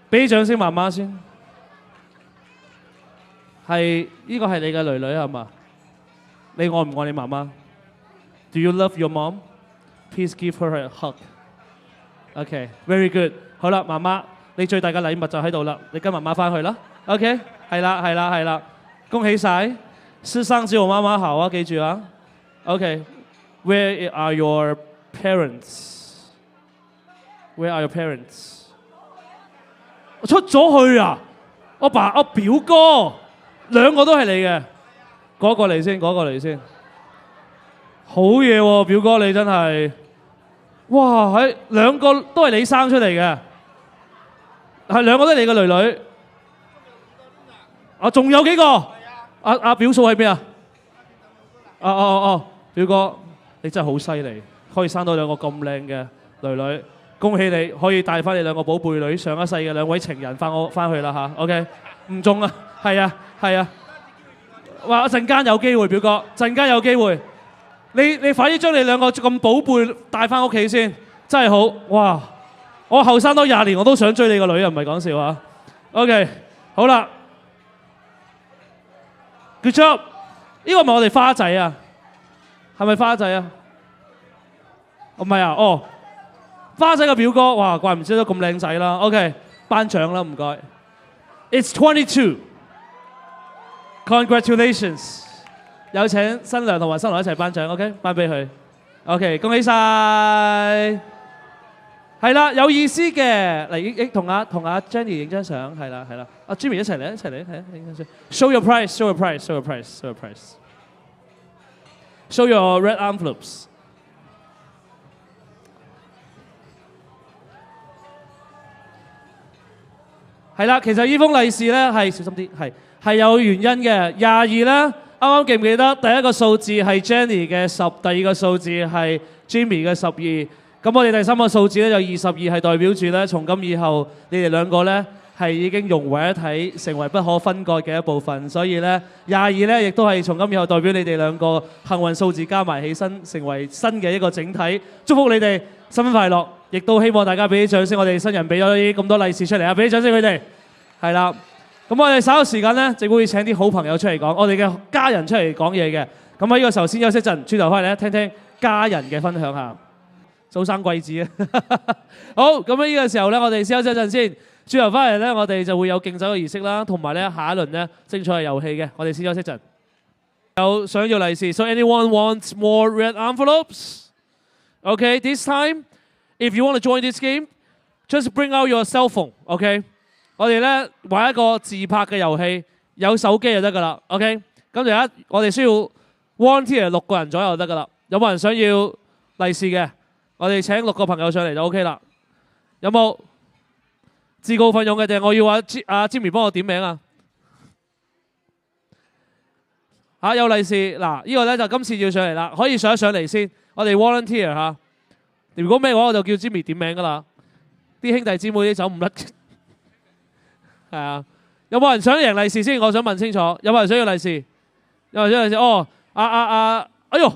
俾掌聲媽媽先。係呢個係你嘅女女係嘛？你愛唔愛你媽媽 ？Do you love your mom? Please give her a hug. Okay, very good. 好啦，媽媽，你最大嘅禮物就喺度啦，你跟媽媽翻去啦。OK， 係啦，恭喜晒！世上只有媽媽好啊，記住啊。OK, where are your parents?Where are your parents？ 出咗去啊！我表哥兩個都係你嘅，嗰個嚟先。好嘢喎，表哥你真係，哇！喺兩個都係你生出嚟嘅，係兩個都係你嘅女女。啊，仲有幾個？表嫂喺邊啊？表哥你真係好犀利，可以生到兩個咁靚嘅女女。恭喜你可以帶翻你兩個寶貝女上一世嘅兩位情人翻去啦嚇 ，OK？ 唔中啊，係啊，話陣間有機會，表哥，陣間有機會，你快啲將你兩個咁寶貝帶翻屋企先，真係好，哇！我後生多20年我都想追你個女啊，唔係講笑啊 ，OK？ 好啦 ，Good job！ 呢個係咪我哋花仔啊？係咪花仔啊？唔係啊，哦。花仔嘅表哥，哇！怪唔知都咁靚仔啦。OK， 頒獎啦，唔該。It's 22。Congratulations！ 有請新娘同埋新郎一齊頒獎 ，OK？ 頒俾佢。OK， 恭喜晒！係啦，有意思嘅，嚟同阿 Jenny 影張相，係啦。阿 Jimmy 一齊嚟，係啊，影張相。Show your prize，show your red envelopes。係啦，其實呢封利是咧係小心啲，係有原因嘅。22咧，啱啱記唔記得第一個數字係 Jenny 嘅10，第二個數字係 Jimmy 嘅12，咁我哋第三個數字咧就22，係代表住咧從今以後你哋兩個咧係已經融為一體，成為不可分割嘅一部分。所以咧22咧亦都係從今以後代表你哋兩個幸運數字加埋起身，成為新嘅一個整體。祝福你哋新婚快樂，亦都希望大家俾啲掌聲。我哋新人俾咗啲咁多利是出嚟啊，俾啲掌聲佢哋。係啦，咁我哋稍後時間咧，就會請啲好朋友出嚟講，我哋嘅家人出嚟講嘢嘅。咁喺呢個時候先休息陣，轉頭翻嚟咧聽聽家人嘅分享下。早生貴子啊！好，咁喺呢個時候咧，我哋先休息一陣先。轉頭翻嚟咧，我哋就會有敬酒嘅儀式啦，同埋咧下一輪咧精彩嘅遊戲嘅。我哋先休息陣。有想要利是 ，So anyone wants more red envelopes? Okay, this time, if you want to join this game, just bring out your cell phone. Okay， 我哋咧玩一個自拍嘅遊戲，有手機就得噶啦。OK， 咁而家我哋需要 volunteer 6個人左右就得噶啦。有冇人想要利是嘅？我哋請6個朋友上嚟就 OK 啦。有冇自告奮勇嘅？定係我要阿 Jimmy 幫我點名啊？有利是嗱，呢個咧就今次要上嚟啦，可以上一上嚟先。我哋 volunteer 嚇。如果咩嘅話，我就叫 Jimmy 點名噶啦。啲兄弟姊妹啲走唔甩。係啊，有冇人想贏利是先？我想問清楚，有冇人想要利是？有冇人想要利是？哦，哎呦，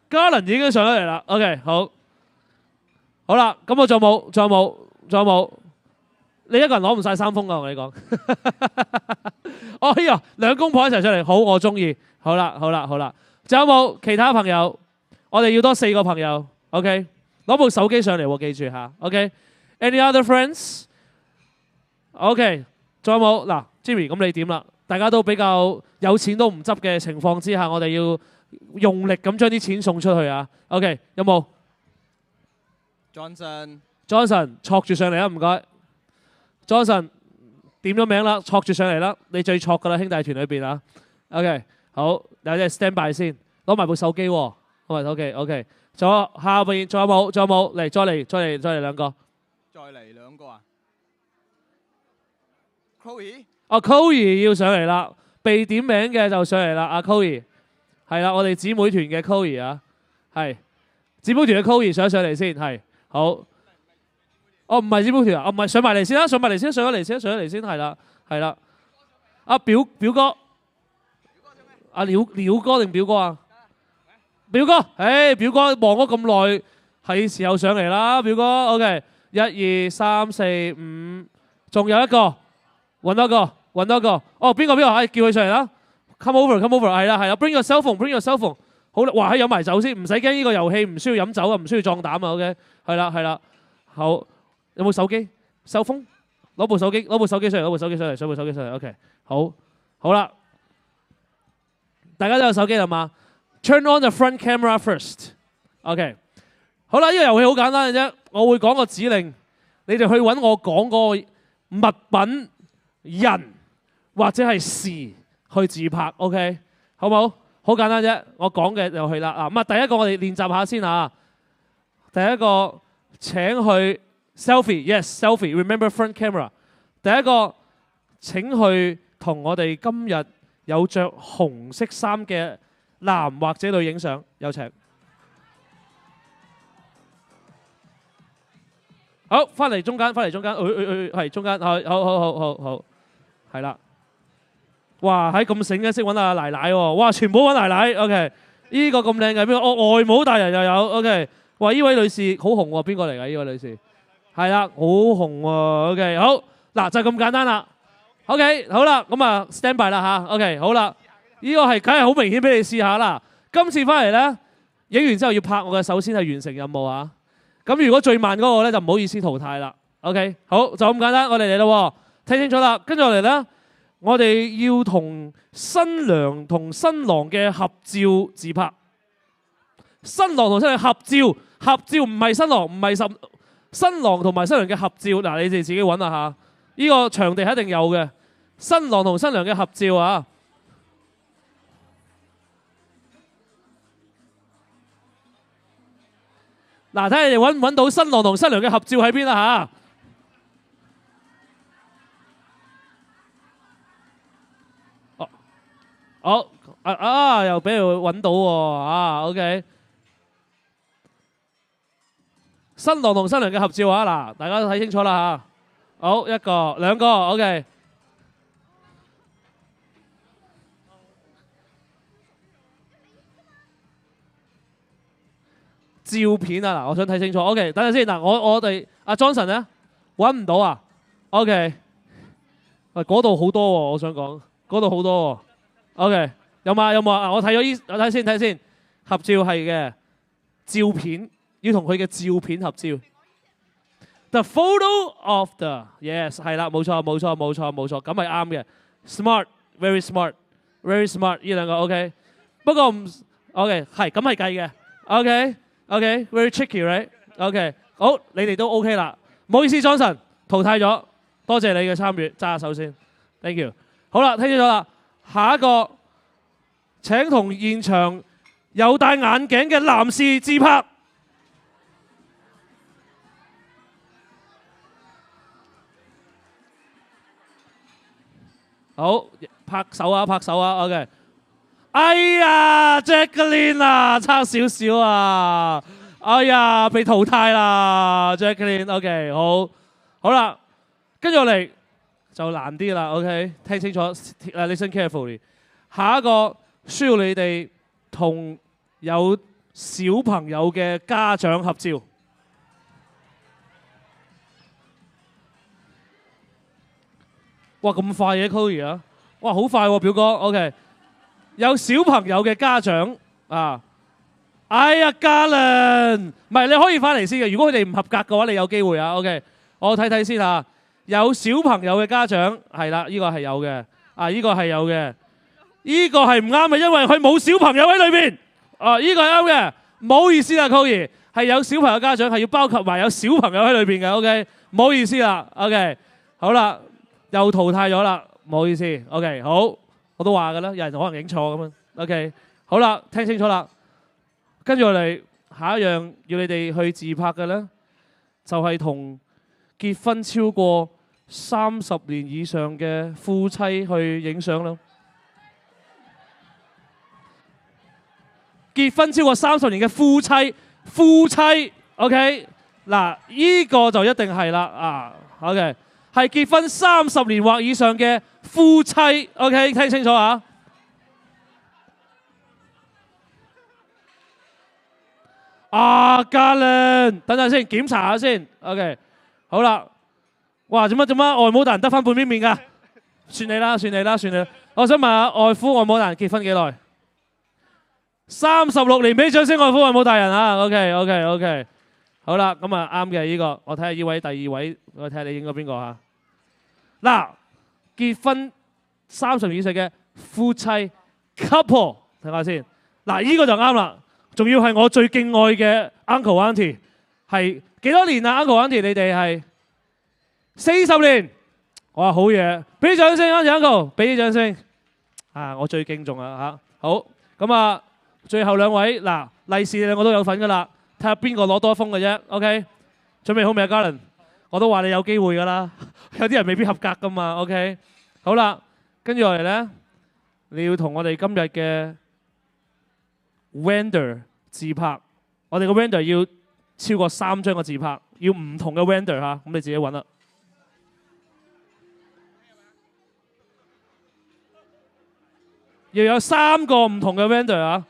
嘉倫已經上咗嚟啦。OK， 好。好啦，咁我仲有冇？你一個人攞唔晒3封㗎，我同你講。哎呀，2公婆一齊出嚟，好，我中意。好啦。仲有冇其他朋友？我哋要多4個朋友。OK， 攞部手機上嚟喎，記住嚇。OK，Any other friends？ OK， 仲有冇？嗱 ，Jimmy， 咁你點啦？大家都比較有錢都唔執嘅情況之下，我哋要用力咁將啲錢送出去啊。OK， 有冇？ Johnson， 戳住上嚟啦，唔該。Johnson 點咗名啦，戳住上嚟啦，你最戳噶啦，兄弟團裏邊啊。OK， 好，有隻 stand by 先，攞埋部手機喎。好啊 ，OK， 仲有下邊仲有冇？嚟，再嚟2個。再嚟2個啊 ？Chloe， Chloe 要上嚟啦，被點名嘅就上嚟啦。阿 Chloe 係啦，我哋姊妹團嘅 Chloe 啊，係姊妹團嘅 Chloe 上嚟先，係好。哦，唔係姊妹團啊，唔係上埋嚟先啦，上咗嚟先，係啦。阿表哥，阿廖哥定表哥啊？表哥，表哥望咗咁耐，係時候上嚟啦，表哥。OK， 1、2、3、4、5，仲有一個，揾多個。哦，邊個？叫佢上嚟啦。Come over， 係啦。Bring your cell phone。好啦，哇，飲埋酒先，唔使驚呢個遊戲唔需要飲酒啊，唔需要壯膽啊。OK， 係啦。好。有冇手機？手風？攞部手機上嚟，上部手機上嚟。OK， 好啦，大家都有手機啦嘛 ？Turn on the front camera first。OK， 好啦，呢個遊戲好簡單嘅啫，我會講個指令，你哋去揾我講個物品、人或者係事去自拍。OK， 好冇？好簡單啫，我講嘅就去啦。咁第一個我哋練習下先啊。第一個請去。Selfie，yes， selfie。Remember front camera。第一個請去同我哋今日有着紅色衫嘅男或者女影相，有請。好，翻嚟中間，係中間，好，係啦。哇，咁醒嘅識揾阿奶奶喎，哇，全部揾奶奶。OK， 呢個咁靚嘅邊個？外母大人又有。OK， 哇，呢位女士好紅喎，邊個嚟㗎？呢位女士？係啦，好紅喎。OK， 好嗱，就咁簡單啦。OK， 好啦，咁啊 stand by 啦嚇。OK， 好啦，呢個係梗係好明顯俾你試下啦。今次翻嚟咧，影完之後要拍我嘅手先係完成任務啊。咁如果最慢嗰個咧就唔好意思淘汰啦。OK， 好，就咁簡單，我哋嚟咯，聽清楚啦。跟住落嚟咧，我哋要同新娘同新郎嘅合照自拍。新郎同新娘合照唔係新郎，唔係新郎同埋新娘嘅合照，嗱，你哋自己揾下嚇，呢個場地一定有嘅。新郎同新娘嘅合照啊！嗱，睇下你哋揾唔揾到新郎同新娘嘅合照喺邊啦嚇！好，又俾佢揾到喎，OK。新郎同新娘嘅合照啊！嗱，大家都睇清楚啦嚇。好，一個、兩個，OK。照片啊，嗱，我想睇清楚。OK，等陣先。嗱，我哋阿 Johnson 咧揾唔到啊。OK， 喂，嗰度好多喎，我想講嗰度好多喎。OK， 有冇啊？我睇咗我睇先。合照係嘅，照片要同佢嘅照片合照。The photo of the yes 係啦，冇錯，咁係啱嘅。Smart，very smart，very smart 呢兩個 OK。不過唔 OK 係咁係計嘅。OK，very tricky，right？OK， 好，你哋都 OK 啦。唔好意思，Johnson 淘汰咗，多謝你嘅參與，揸下手先 ，thank you。好啦，聽清楚啦，下一個請同現場有戴眼鏡嘅男士自拍。好，拍手啊，OK。哎呀 ，Jacqueline 啊，差少少啊，哎呀，被淘汰啦 ，Jacqueline。OK， 好啦，跟住落嚟就難啲啦。OK， 聽清楚 ，listen carefully。下一個需要你哋同有小朋友嘅家長合照。哇，咁快嘅 Chloe 啊！哇，好快喎，表哥。OK， 有小朋友嘅家長啊！哎呀，嘉倫，唔係你可以翻嚟先嘅。如果佢哋唔合格嘅話，你有機會啊。OK， 我睇睇先嚇。有小朋友嘅家長係啦，呢個係有嘅。啊，呢個係有嘅。呢個係唔啱嘅，因為佢冇小朋友喺裏邊。啊，呢個係啱嘅。唔好意思啦 Chloe， 係有小朋友家長係要包括埋有小朋友喺裏邊嘅。OK， 唔好意思啦。OK， 好啦。又淘汰咗啦，唔好意思。OK， 好，我都話㗎啦，有人可能影錯咁樣。OK， 好啦，聽清楚啦。跟住落嚟，下一樣要你哋去自拍嘅咧，就係同結婚超過30年以上嘅夫妻去影相啦。結婚超過30年嘅夫妻 ，OK， 嗱，呢個就一定係啦，啊 ，OK。係結婚30年或以上嘅夫妻 ，OK， 聽清楚啊！啊，嘉倫，等陣先，檢查下先 ，OK， 好啦。哇，做乜外母大人得翻半邊面㗎？算你啦。我想問下外父外母大人結婚幾耐？36年，俾掌聲外父外母大人啊 ！OK， 好啦，咁啊啱嘅呢個，我睇下呢位第二位，我睇下你影咗邊個嚇？嗱，結婚30年以上嘅夫妻 couple， 睇下先。嗱，呢個就啱啦，仲要係我最敬愛嘅 uncle auntie， 係幾多年啊 uncle auntie？ 你哋係40年，哇好嘢，俾啲掌聲 uncle， 俾啲掌聲。啊，我最敬重啊嚇。好，咁啊，最後兩位嗱，利是你兩個都有份㗎啦，睇下邊個攞多一封嘅啫。OK， 準備好未啊，嘉倫？我都話你有機會㗎啦，有啲人未必合格㗎嘛。OK， 好啦，跟住落嚟咧，你要同我哋今日嘅 vendor 自拍，我哋個 vendor 要超過3張嘅自拍，要唔同嘅 vendor 嚇，咁你自己揾啦。要有3個唔同嘅 vendor 啊！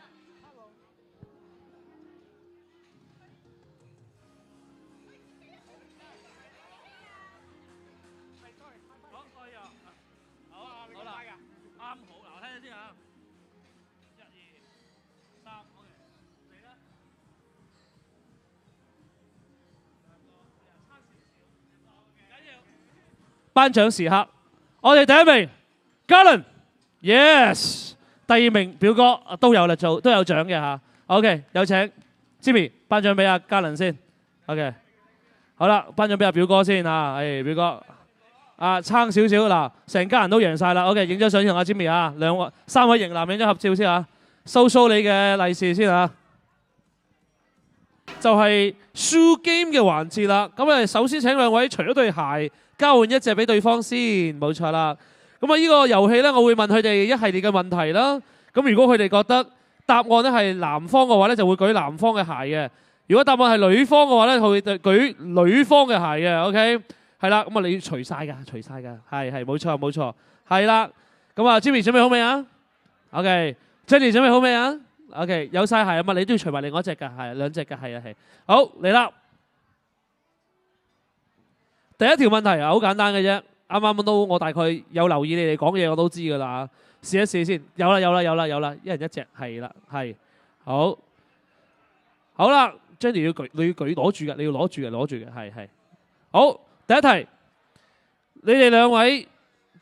頒獎時刻，我哋第一名嘉倫 ，yes， 第二名表哥都有啦，都有獎嘅嚇。OK， 有請 Jimmy 頒獎俾阿嘉倫先。OK， 好啦，頒獎俾阿表哥先嚇。誒，表哥啊，撐少少嗱，成家人都贏晒啦。OK， 影張相同阿 Jimmy 啊，3位型男影張合照先嚇。show 你嘅利是先嚇。就係 shoe game 嘅環節啦。咁誒，首先請兩位除咗對鞋，交換一隻俾對方先，冇錯啦。咁啊，呢個遊戲咧，我會問佢哋一系列嘅問題啦。咁如果佢哋覺得答案咧係男方嘅話咧，就會舉男方嘅鞋嘅；如果答案係女方嘅話咧，佢會舉女方嘅鞋嘅。OK， 係啦，咁啊你要除晒㗎，除晒㗎，係冇錯冇錯，係啦。咁啊 Jimmy 準備好未啊 ？OK，Jenny 準備好未啊 ？OK， 有晒鞋啊嘛，你都要除埋另外一隻㗎，係兩隻㗎，係啊係。好嚟啦，第一條問題啊，好簡單嘅啫。啱啱都我大概有留意你哋講嘢，我都知㗎啦。試一試先，有啦，一人一隻，係啦，係好啦。Jenny 你要攞住嘅，攞住嘅，係。好，第一題，你哋兩位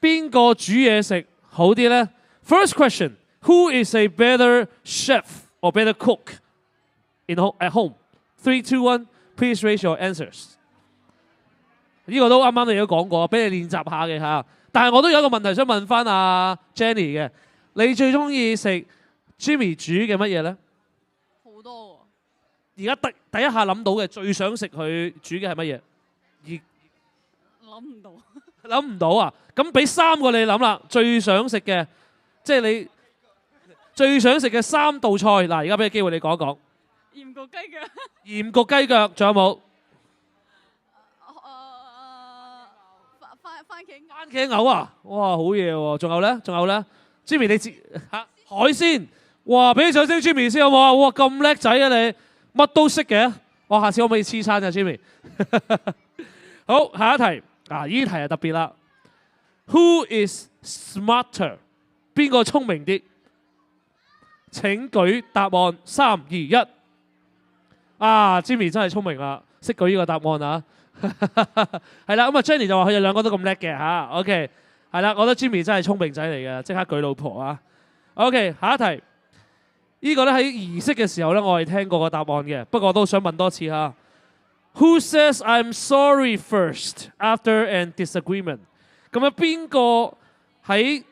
邊個煮嘢食好啲咧 ？First question， Who is a better chef or better cook at home? 3, 2, 1, please raise your answers。呢個都啱啱你都講過，俾你練習下嘅嚇。但係我都有一個問題想問翻阿 Jenny 嘅，你最中意食 Jimmy 煮嘅乜嘢咧？好多而家第一下諗到嘅最想食佢煮嘅係乜嘢？諗唔到。諗唔到啊！咁俾3個你諗啦，最想食嘅，即係你最想食嘅3道菜。嗱，而家俾個機會你講一講。鹽焗雞腳。鹽焗雞腳，仲有冇？番茄牛啊！哇，好嘢喎！仲有咧，Jimmy 你海鮮，哇！俾啲掌聲 Jimmy 先好冇啊！哇，咁叻仔啊你，乜都識嘅。我下次可唔可以黐餐啊 Jimmy？ 好，下一題啊！呢題就特別啦。Who is smarter？ 邊個聰明啲？請舉答案。3、2、1。啊 ，Jimmy 真係聰明啦，識舉呢個答案啊！係啦，咁啊 Jenny 就話佢哋兩個都咁叻嘅嚇。OK， 係啦，我覺得 Jimmy 真係聰明仔嚟嘅，即刻舉老婆啊。OK， 下一題，呢個咧喺儀式嘅時候咧，我係聽過個答案嘅，不過我都想問多次嚇。Who says I'm sorry first after an disagreement？ 咁啊，邊個喺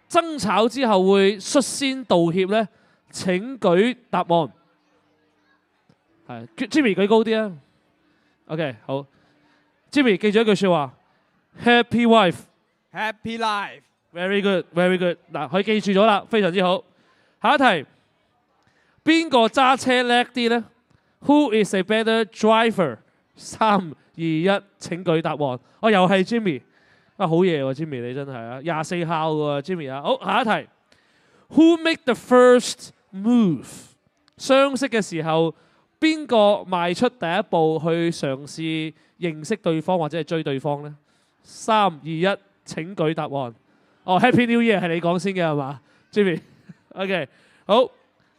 爭吵之後會率先道歉咧？請舉答案。係 Jimmy 舉高啲啊。OK， 好。Jimmy 記住一句説話 ：Happy wife, Happy life。very good，very good。嗱，佢記住咗啦，非常之好。下一題，邊個揸車叻啲咧 ？Who is a better driver？ 3、2、1，請舉答案。哦，又係 Jimmy。啊，好嘢喎 ，Jimmy 你真係啊，24孝喎 Jimmy 啊。好，下一題，Who make the first move？ 相識嘅時候，邊個邁出第一步去嘗試認識對方或者係追對方呢？3、2、1，請舉答案。哦，Happy New Year 係你講先嘅係嘛 ，Jimmy？OK， 好，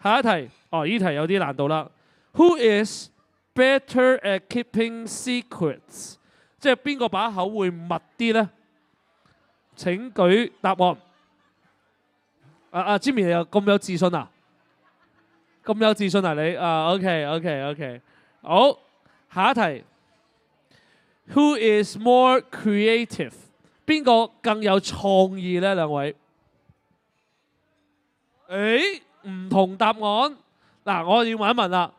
下一題。哦，呢題有啲難度啦。Who is better at keeping secrets？ 即係邊個把口會密啲呢？請舉答案。Jimmy 你又咁有自信啊？咁有自信啊你？OK， 好，下一題。Who is more creative？ 邊個更有創意呢？兩位？唔同答案。嗱，我要問一問啦。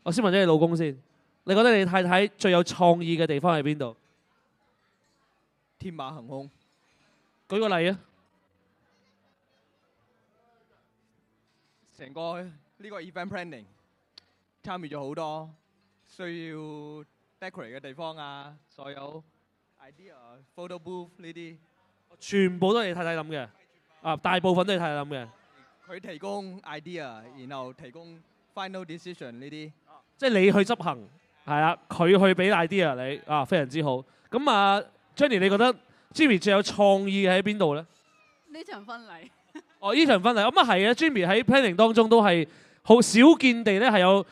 我先問咗你老公先。你覺得你太太最有創意嘅地方喺邊度？天馬行空。舉個例啊！成個呢個 event planning 參與咗好多需要 decorate 嘅地方啊，所有 idea、photo booth 呢啲，全部都係你太太諗嘅。啊，大部分都係太太諗嘅。佢提供 idea，然後提供 final decision 呢啲。即係你去執行，係啊，佢去俾 idea 你啊，非常之好。咁啊 ，Jenny 你覺得 Jimmy 最有創意喺邊度咧？呢場婚禮。哦，呢場婚禮咁啊係啊 ，Jimmy 喺 planning 當中都係好少見地咧，係有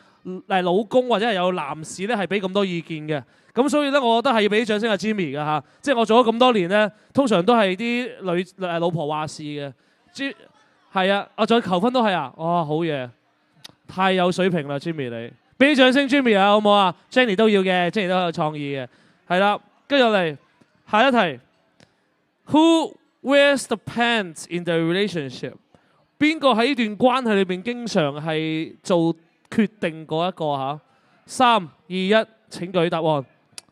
老公或者係有男士咧係俾咁多意見嘅。咁所以咧，我覺得係要俾啲掌聲阿 Jimmy 嘅嚇。即係我做咗咁多年咧，通常都係啲老婆話事嘅。係啊，我再求婚都係啊，哇，好嘢，太有水平啦 Jimmy 你。俾啲掌聲 Jimmy 啊，好唔好啊 ？Jenny 都要嘅 ，Jenny 都好有創意嘅。係啦，跟住落嚟下一題 ，Who wears the pants in the relationship？ 邊個喺呢段關係裏邊經常係做決定嗰一個嚇？3、2、1，請舉答案。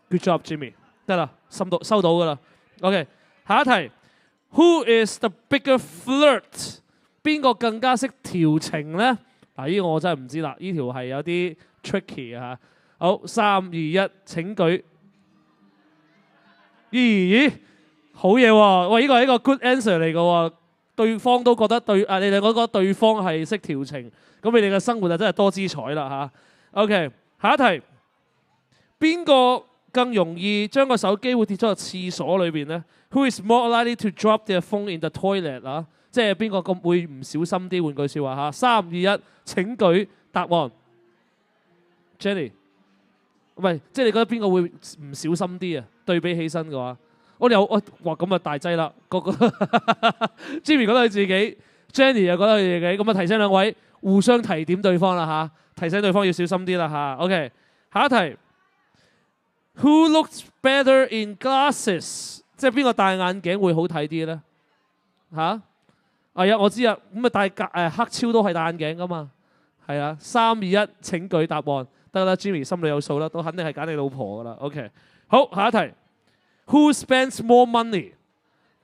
Good job Jimmy， 得啦，收到噶啦。OK， 下一題 ，Who is the bigger flirt？ 邊個更加識調情咧？嗱，呢個我真係唔知啦，呢條係有啲 tricky 啊。好，3、2、1，請舉。咦，好嘢喎！喂，呢個係一個 good answer 嚟嘅喎，對方都覺得你哋兩個覺得對方係識調情，咁你哋嘅生活就真係多姿彩啦嚇。OK， 下一題，邊個更容易將個手機會跌咗入廁所裏邊呢？ Who is more likely to drop their phone in the toilet 啊？即係邊個咁會唔小心啲？換句説話嚇，3、2、1，請舉答案。Jenny， 唔係，即係你覺得邊個會唔小心啲啊？對比起身嘅話，哇咁啊大劑啦！個Jimmy 覺得佢自己 ，Jenny 又覺得佢自己，咁啊提醒兩位互相提點對方啦嚇，提醒對方要小心啲啦嚇。OK， 下一題 ，Who looks better in glasses？ 即係邊個戴眼鏡會好睇啲咧？嚇？係啊，我知啊，咁啊戴黑超都係戴眼鏡噶嘛，係啊。3、2、1，請舉答案。得啦 ，Jimmy 心裏有數啦，都肯定係揀你老婆噶啦。OK， 好，下一題 ，Who spends more money？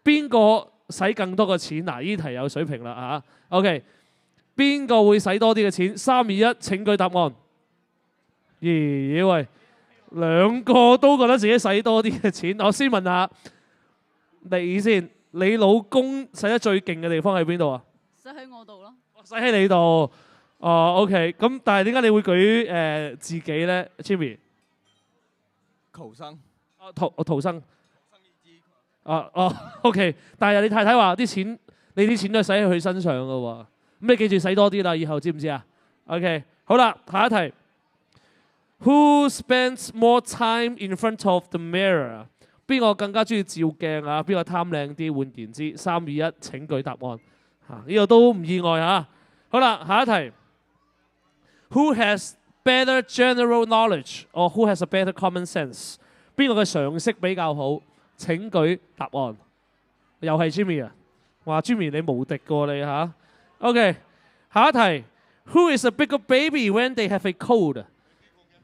邊個使更多嘅錢？嗱，呢題有水平啦嚇。OK， 邊個會使多啲嘅錢？3、2、1，請舉答案。咦喂，兩個都覺得自己使多啲嘅錢。我先問下你先，你老公使得最勁嘅地方喺邊度啊？使喺我度咯。使喺你度。哦，OK， 咁但係點解你會舉自己咧 ，Jimmy？ 求生。逃生。OK， 但係你太太話啲錢，你啲錢都係使喺佢身上㗎喎。咁你記住使多啲啦，以後知唔知啊 ？OK， 好啦，下一題。Who spends more time in front of the mirror？ 邊個更加中意照鏡啊？邊個貪靚啲？換言之，3、2、1，請舉答案。呢個都唔意外嚇。好啦，下一題。Who has better general knowledge or who has a better common sense？ 邊個嘅常識比較好？請舉答案。又係 Jimmy 啊！哇 ，Jimmy 你無敵過你嚇。OK， 下一題。Who is a bigger baby when they have a cold？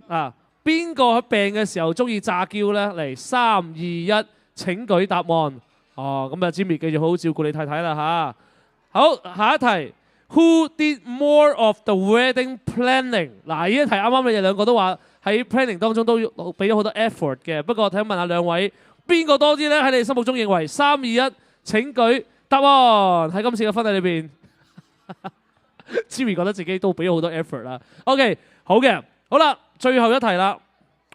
啊，邊個喺病嘅時候中意詐嬌咧？嚟3、2、1，請舉答案。哦，咁啊 Jimmy 繼續好好照顧你太太啦嚇。好，下一題。Who did more of the wedding planning？ 嗱，呢一題啱啱你哋兩個都話喺 planning 當中都俾咗好多 effort 嘅。不過我睇問下兩位，邊個多啲咧？喺你哋心目中認為？3、2、1，請舉答案。喺今次嘅婚禮裏邊，Jimmy 覺得自己都俾咗好多 effort 啦。OK， 好嘅，好啦，最後一題啦。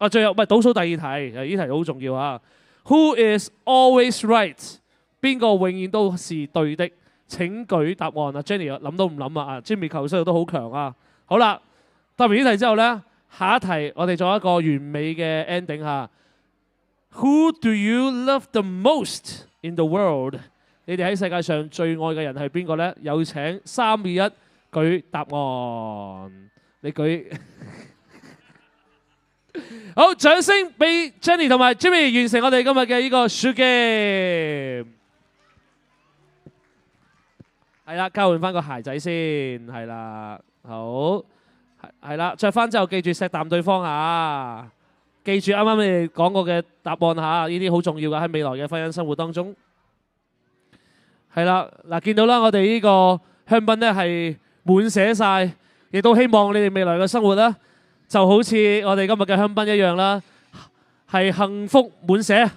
最後唔係倒數第二題，呢題好重要啊。Who is always right？ 邊個永遠都是對的？請舉答案啊 ！Jenny 諗都唔諗啊！Jimmy 求生欲都好強啊！好啦，答完呢題之後呢，下一題我哋做一個完美嘅 ending 嚇。Who do you love the most in the world？ 你哋喺世界上最愛嘅人係邊個呢？有請3、2、1，舉答案。你舉好，掌聲俾 Jenny 同埋 Jimmy 完成我哋今日嘅呢個 shoot game。係啦，交換翻個鞋仔先，係啦，好，係啦，着翻之後記住錫啖對方嚇，記住啱啱你哋講過嘅答案嚇，呢啲好重要嘅喺未來嘅婚姻生活當中。係啦，嗱見到啦，我哋呢個香檳咧係滿瀉晒，亦都希望你哋未來嘅生活咧就好似我哋今日嘅香檳一樣啦，係幸福滿瀉。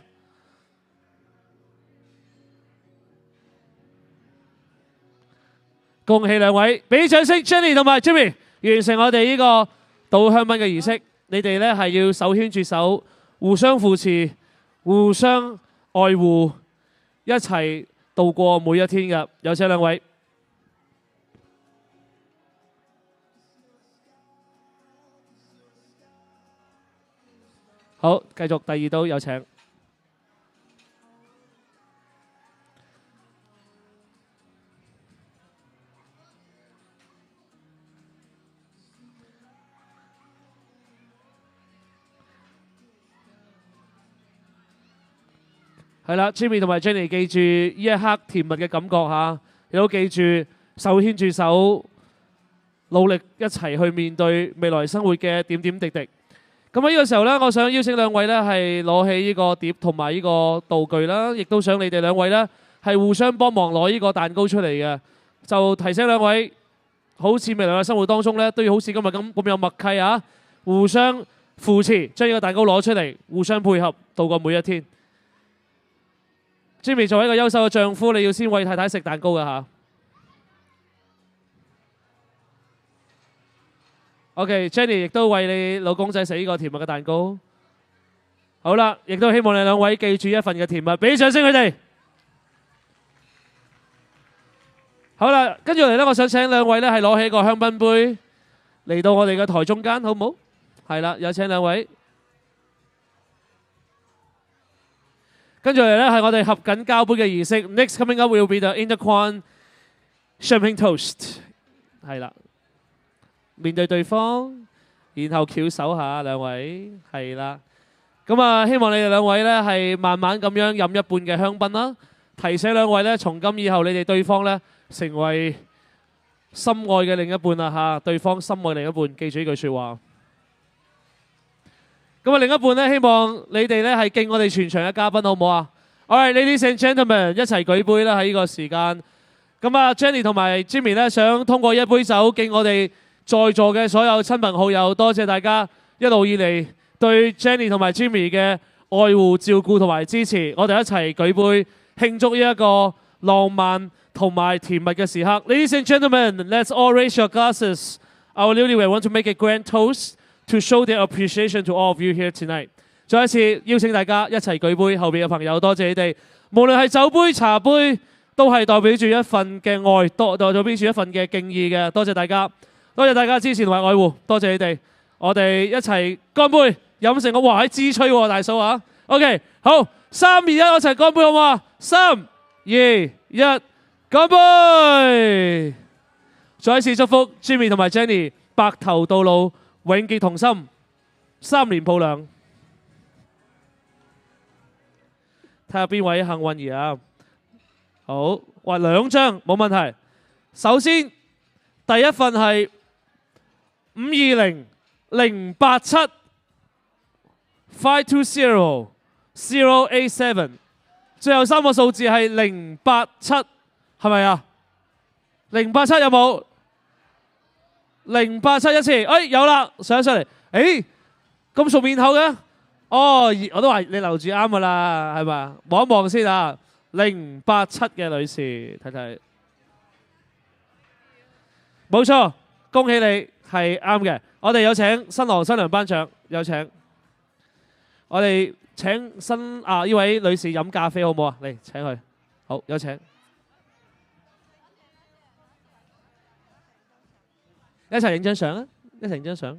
恭喜兩位，俾掌聲 Jenny 同埋 Jimmy 完成我哋呢個倒香檳嘅儀式。你哋咧係要手牽住手，互相扶持，互相愛護，一齊度過每一天嘅。有請兩位。好，繼續第二刀有請。係啦 ，Jimmy 同埋 Jenny 記住呢一刻甜蜜嘅感覺嚇，亦都記住手牽住手，努力一齊去面對未來生活嘅點點滴滴。咁喺呢個時候呢，我想邀請兩位呢係攞起呢個碟同埋呢個道具啦，亦都想你哋兩位呢係互相幫忙攞呢個蛋糕出嚟嘅。就提醒兩位，好似未來嘅生活當中呢，都要好似今日咁有默契啊！互相扶持，將呢個蛋糕攞出嚟，互相配合度過每一天。Jimmy 作為一個優秀嘅丈夫，你要先餵太太食蛋糕㗎嚇。OK，Jenny 亦都為你老公仔食呢個甜蜜嘅蛋糕。好啦，亦都希望你兩位記住一份嘅甜蜜，俾啲掌聲佢哋。好啦，跟住嚟咧，我想請兩位咧係攞起個香檳杯嚟到我哋嘅台中間，好唔好？係啦，有請兩位。跟住嚟咧係我哋合緊交杯嘅儀式。Next coming up will be the Interquan Champagne Toast。係啦，面對對方，然後翹手下兩位，係啦。咁啊，希望你哋兩位咧係慢慢咁樣飲一半嘅香檳啦。提醒兩位咧，從今以後你哋對方咧成為心愛嘅另一半啦嚇，對方心愛另一半，記住呢句説話。咁啊，另一半咧，希望你哋咧係敬我哋全場嘅嘉賓，好唔好啊 ？Alright, ladies and gentlemen， 一齊舉杯啦！喺呢個時間，咁啊，Jenny 同埋 Jimmy 咧，想通過一杯酒敬我哋在座嘅所有親朋好友，多謝大家一路以嚟對 Jenny 同埋 Jimmy 嘅愛護、照顧同埋支持。我哋一齊舉杯慶祝呢一個浪漫同埋甜蜜嘅時刻。Ladies and gentlemen, let's all raise your glasses. Our newlywed want to make a grand toast to show their appreciation to all of you here tonight. 再一次邀請大家一齊舉杯，後邊嘅朋友多謝你哋。無論係酒杯、茶杯，都係代表住一份嘅愛，代表住一份嘅敬意嘅。多謝大家，多謝大家支持同埋愛護，多謝你哋。我哋一齊乾杯，飲成個哇喺支吹喎，大嫂啊 ！OK， 好，3、2、1，我一齊乾杯好唔好啊？3、2、1，乾杯！再一次祝福 Jimmy 同埋 Jenny 白頭到老，永結同心，3年抱兩。睇下邊位幸運兒啊！好，哇2張冇問題。首先第一份係520087 520 087，最後3個數字係087，係咪啊？087有冇？087一次，有啦，上嚟，咁熟面口嘅，我都話你留住啱噶啦，係咪？望一望先啊，087嘅女士，睇睇，冇錯，恭喜你係啱嘅。我哋有請新郎新娘頒獎，有請，我哋請呢位女士飲咖啡好唔好啊？嚟請佢，好，有請。一齊影張相啊！一齊影張相。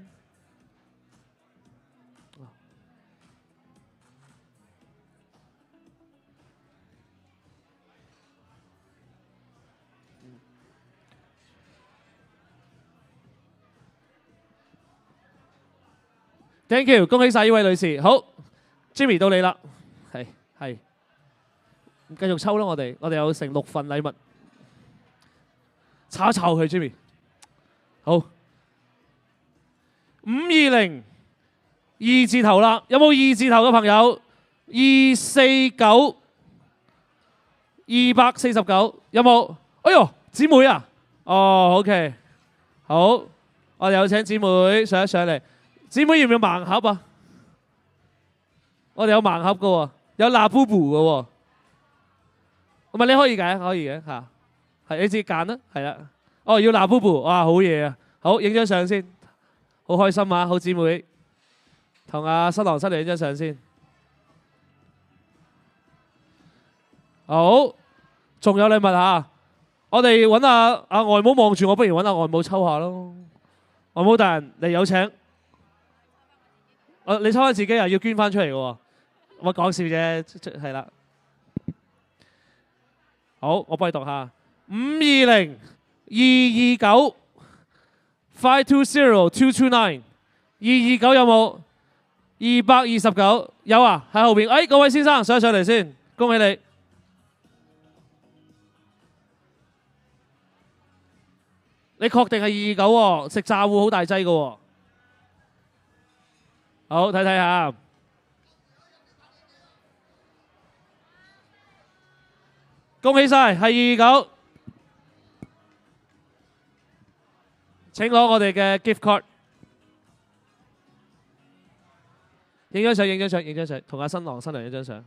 Thank you， 恭喜晒呢位女士。好 ，Jimmy 到你啦，係，繼續抽啦，我哋有成6份禮物，炒一炒佢 Jimmy。好，520 2字頭啦，有冇2字頭嘅朋友？249 249有冇？哎呦，姊妹啊，OK， 好，我哋有請姊妹上一上嚟。姊妹要唔要盲盒啊？我哋有盲盒嘅喎，有辣布布嘅喎。唔係你可以嘅，可以嘅嚇，係你自己揀啦，係啦。要辣布布，哇好嘢啊！好，影張相先，好開心啊！好姊妹，同阿新郎新娘影張相先。好，仲有禮物嚇，我哋揾阿外母望住我，不如揾阿外母抽下咯。外母大人，你有請。你抽翻自己又要捐翻出嚟嘅喎，我講笑啫，係啦。好，我幫你讀下520 229 520 229 229有冇？229有啊，喺後邊。嗰位先生上嚟先，恭喜你。你確定係229喎？食炸糊好大劑嘅喎。好，睇睇下。恭喜晒，係229。請攞我哋嘅 gift card。影張相，影張相，影張相，同阿新郎新娘影張相。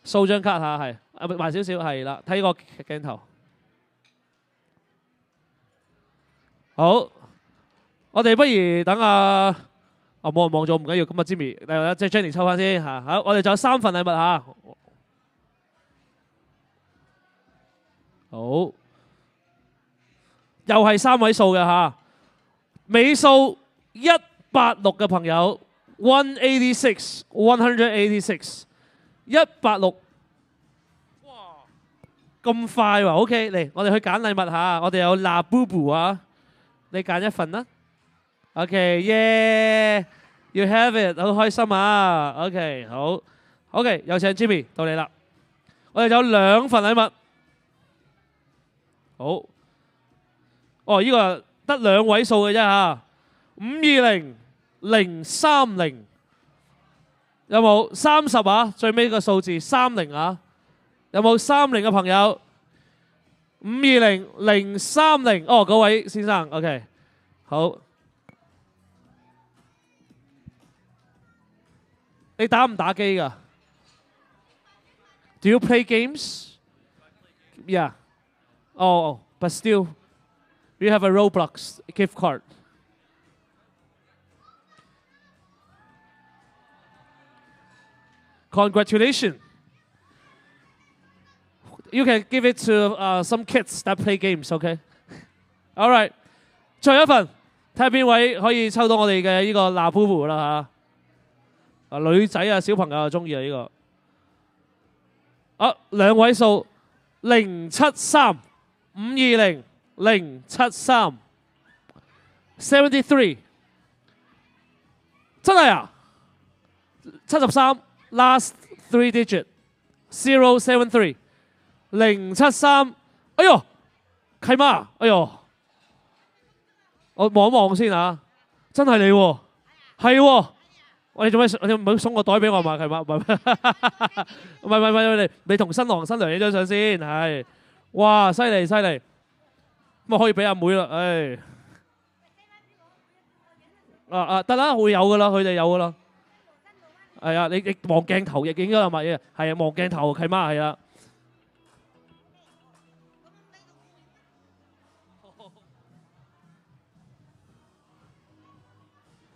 掃張卡下係，慢少少係啦，睇個鏡頭。好，我哋不如等冇人望咗唔緊要，咁啊 Jimmy，即係 Jenny 抽翻先嚇。好，我哋仲有3份禮物嚇。好，又係3位數嘅嚇，尾數186嘅朋友186，186，哇，咁快喎 ！OK， 嚟，我哋去揀禮物嚇，我哋有嗱 Boo 啊，你揀一份啦。OK，yeah，you have it， 好開心啊。OK， 好 ，OK， 有請 Jimmy 到你啦。我哋有2份禮物。好，哦，呢個得2位數嘅啫嚇，520030，有冇30啊？最尾個數字30啊？有冇30嘅朋友？520030，哦，嗰位先生 ，OK， 好。你打唔打機㗎 ？Do you play games? Yeah. Oh, but still, we have a Roblox gift card. Congratulations. You can give it to some kids that play games, okay? All right. 最後一份，睇下邊位可以抽到我哋嘅呢個嗱 Boo 啦嚇。女仔啊，小朋友就中意啊呢個。2位數073，520，073，73，真係啊！73 last 3 digit 073，073，哎呦，契媽，哎呦，我望一望先啊，真係你喎，係喎。你做咩？你唔好送個袋俾我嘛？係嘛？唔係，你同新郎新娘影張相先，係，哇，犀利犀利，咁啊可以俾阿妹啦，唉，得啦，會有噶啦，佢哋有噶啦，係啊，你望鏡頭亦影咗啦嘛，係啊，望鏡頭契媽係啊。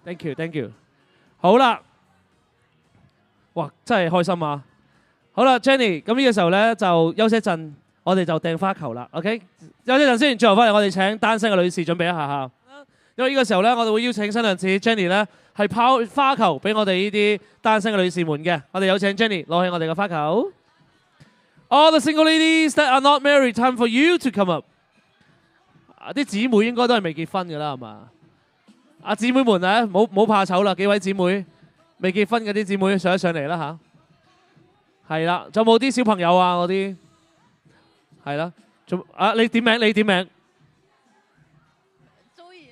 Thank you。好啦，哇，真係開心啊！好啦 ，Jenny， 咁呢個時候咧就休息一陣，我哋就掟花球啦。OK， 休息一陣先，最後翻嚟我哋請單身嘅女士準備一下嚇。因為呢個時候咧，我哋會邀請新娘子 Jenny 咧係拋花球俾我哋呢啲單身嘅女士們嘅。我哋有請 Jenny 攞起我哋嘅花球。All the single ladies that are not married, time for you to come up。啲姊妹應該都係未結婚㗎啦，係嘛？姊妹們啊，冇怕醜啦，幾位姊妹未結婚嗰啲姊妹上一上嚟啦嚇，係啦，仲有冇啲小朋友啊嗰啲？係啦，你點名？你點名 Joey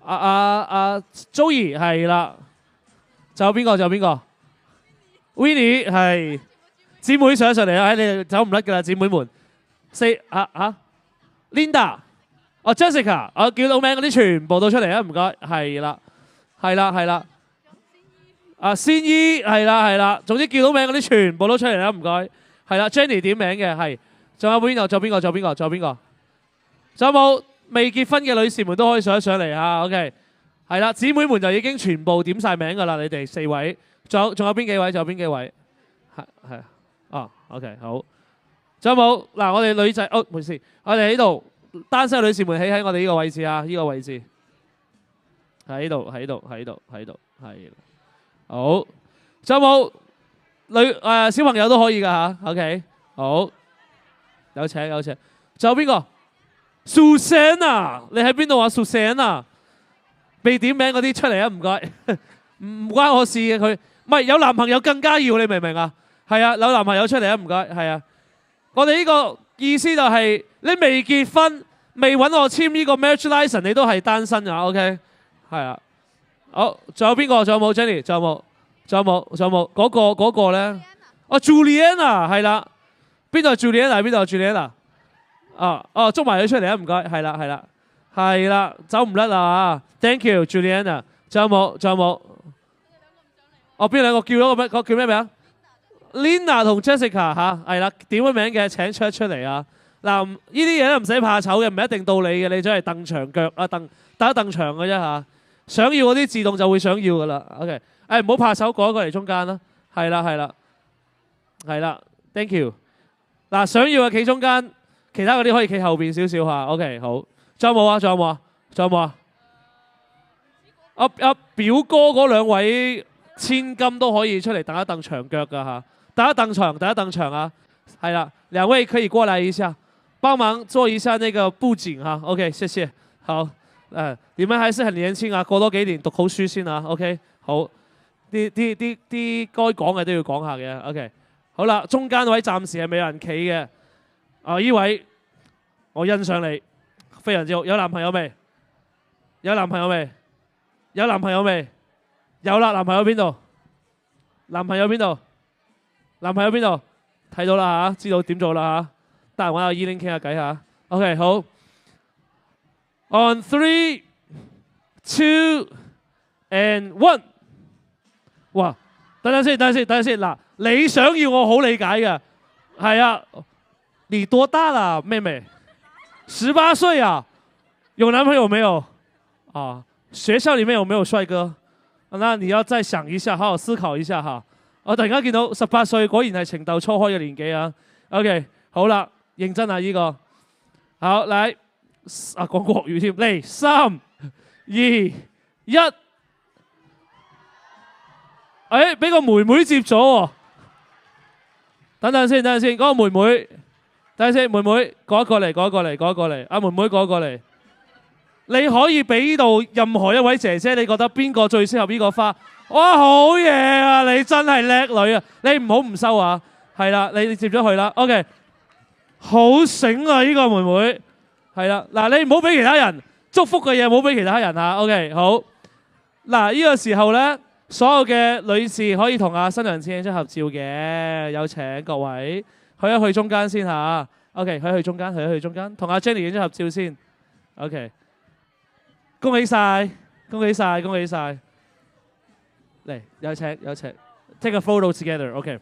啦。Joey 係啦，仲有邊個？Winnie 係，姊妹上一上嚟啦，你哋走唔甩㗎啦，姊妹們。Linda。Jessica， 我叫到名嗰啲全部都出嚟啊！唔該，係啦。仙姨係啦，總之叫到名嗰啲全部都出嚟啦！唔該，係啦。Jenny 點名嘅係，仲有邊個？仲有冇未結婚嘅女士們都可以上一上嚟嚇 ？OK， 係啦，姊妹們就已經全部點晒名㗎啦！你哋4位，仲有邊幾位？係OK 好。仲有冇嗱？我哋女仔，唔好意思，我哋喺度。單身嘅女士們，企喺我哋呢個位置啊！呢個位置喺度，係好。仲有冇小朋友都可以㗎嚇 ？OK， 好，有請。仲有邊個 ？Susanna， 你喺邊度啊 ？Susanna， 未點名嗰啲出嚟啊！唔該，唔關我事嘅佢，唔係有男朋友更加要，你明唔明啊？係啊，有男朋友出嚟啊！唔該，係啊，我哋呢個意思就係你未結婚。未揾我簽呢個 marriage license， 你都係單身啊 ？OK， 係啊。好，仲有邊個？仲有冇 Jenny？ 仲有冇？嗰個咧？Juliana 係啦。邊度係 Juliana？ 捉埋佢出嚟啊！唔該，係啦，走唔甩啊 ！Thank you Juliana。仲有冇？哦，邊兩個叫咗個咩？個叫咩名？Lina 同 Jessica 嚇，係啦，點咗名嘅請出嚟啊！嗱，呢啲嘢都唔使怕醜嘅，唔係一定到你嘅，你只係蹬長腳啊，蹬一蹬長嘅啫嚇。想要嗰啲自動就會想要噶啦。OK， 誒唔好怕醜，過一個嚟中間啦。係啦係啦係啦 ，thank you。嗱，想要嘅企中間，其他嗰啲可以企後邊少少嚇。OK， 好。仲有冇啊？仲有冇啊？仲有冇啊？表哥嗰兩位千金都可以出嚟蹬一蹬長腳噶嚇，蹬一蹬長，蹬一蹬長啊！係啦，兩位可以過來一下，幫忙做一下那個佈景哈。OK， 謝謝。好，你們還是很年輕啊，過多幾年讀好書先啊。OK， 好，啲該講嘅都要講下嘅。OK， 好啦，中間位暫時係未有人企嘅。呢位我欣賞你，非常之好。有男朋友未？有男朋友未？有男朋友未？有啦，男朋友邊度？男朋友邊度？男朋友邊度？睇到啦嚇，知道點做啦嚇。得閒揾阿依玲傾下偈嚇。OK， 好。On 3, 2, and 1。哇！等陣先，等陣先，等陣先。嗱，你想要我好理解嘅，係啊。你多大啦，妹妹？18歲啊？有男朋友沒有？啊，學校裡面有沒有帥哥？那你要再想一下，好好思考一下哈。我突然間見到18歲，果然係情竇初開嘅年紀啊。OK， 好啦，認真啊呢個。好，嚟講國語添，嚟3、2、1。誒，俾個妹妹接咗喎。等陣先，等陣先，嗰個妹妹，等陣先，妹妹過一過嚟，過一過嚟，過一過嚟。阿妹妹過一過嚟。你可以俾到任何一位姐姐，你覺得邊個最適合呢個花？哇，好嘢啊！你真係叻女啊！你唔好唔收啊！係啦，你接咗佢啦。OK， 好醒啊！呢個妹妹係啦，嗱，你唔好俾其他人祝福嘅嘢，唔好俾其他人啊。OK， 好。嗱，呢個時候咧，所有嘅女士可以同阿新娘子影張合照嘅，有請各位去一去中間先嚇。OK， 去一去中間，去一去中間，同阿 Jenny 影張合照先。OK。恭喜晒，恭喜晒，恭喜晒！嚟，有請，有請 ，take a photo together，OK。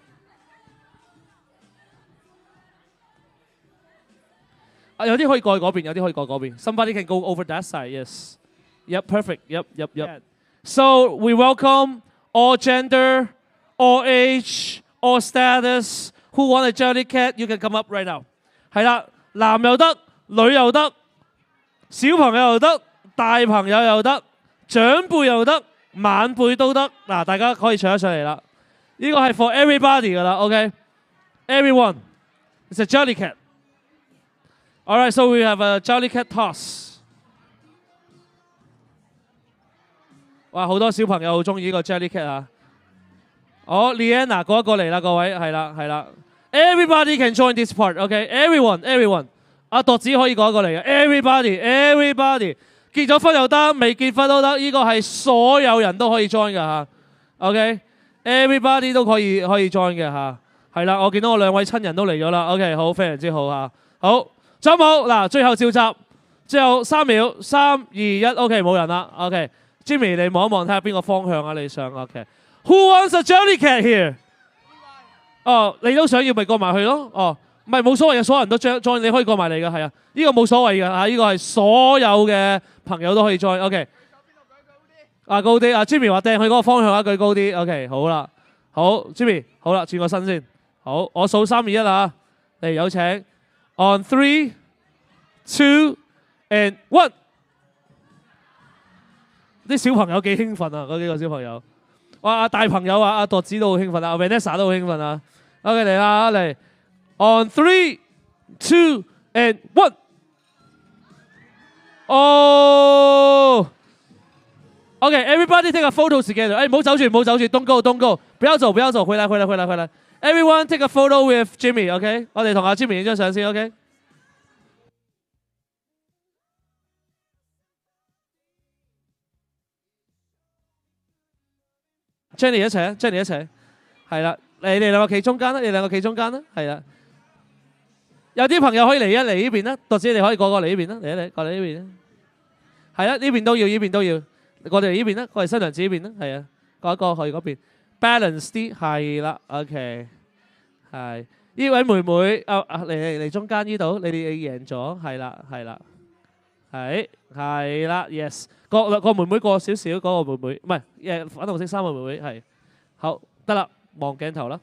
有啲可以過去嗰邊，有啲可以過嗰邊。Somebody can go over that side, yes. Yep, perfect. Yep. So we welcome all gender, all age, all status. Who want a jelly cat? You can come up right now. 係啦，男又得，女又得，小朋友又得。大朋友又得，長輩又得，晚輩都得。嗱，大家可以上一上嚟啦。呢個係 for everybody 噶啦 ，OK？Everyone， it's a jelly cat. Alright, so we have a jelly cat toss. 哇，好多小朋友好中意呢個 jelly cat 啊！好 ，Liana 過一過嚟啦，各位，係啦，係啦。Everybody can join this part, OK？Everyone。阿度子可以過一過嚟嘅 ，everybody。結咗婚又得，未結婚都得，呢個係所有人都可以 join 嘅嚇。OK，everybody 都可以 join 嘅嚇。係啦，我見到我兩位親人都嚟咗啦。OK， 好，非常之好嚇。好，仲有冇？嗱，最後召集，最後3秒，3、2、1 ，OK， 冇人啦。OK，Jimmy 你望一望睇下邊個方向啊？你想 OK？Who wants a jelly cat here？ 哦，你都想要咪過埋去咯？哦。唔係冇所謂嘅，所有人都 join， 你可以過埋嚟嘅，係啊，呢個冇所謂嘅嚇，呢個係所有嘅朋友都可以 join。OK， 高啲，Jimmy 話掟去嗰個方向一舉高啲。OK， 好啦，好 Jimmy， 好啦，轉個身先。好，我數3、2、1啊，嚟有請 On 3, 2 and 1。啲小朋友幾興奮啊！嗰幾個小朋友，哇！大朋友啊，阿度子都好興奮啊 ，Vanessa 都好興奮啊。OK， 嚟啦，嚟。On 3, 2, and 1。哦 ，OK，everybody take a photo together。唔好走住，唔好走住 ，don't go，don't go，不要走，不要走，回來。Everyone take a photo with Jimmy，OK？ 我哋同阿 Jimmy 影張相先 ，OK？Jenny 一齊啊 ，Jenny 一齊，係啦，你哋兩個企中間啦，係啦。有啲朋友可以嚟呢邊啦，或者你可以過嚟呢邊啦，嚟過嚟呢邊啦。係啊，呢邊都要，呢邊都要。過嚟呢邊啦，過嚟新娘子呢邊啦，係啊，過一個去嗰邊。balance 啲，係啦，OK，係呢位妹妹，嚟中間呢度，你哋贏咗，係啦，係啦，yes，個妹妹過少少，嗰個妹妹唔係粉紅色衫嘅妹妹係，好得啦，望鏡頭啦。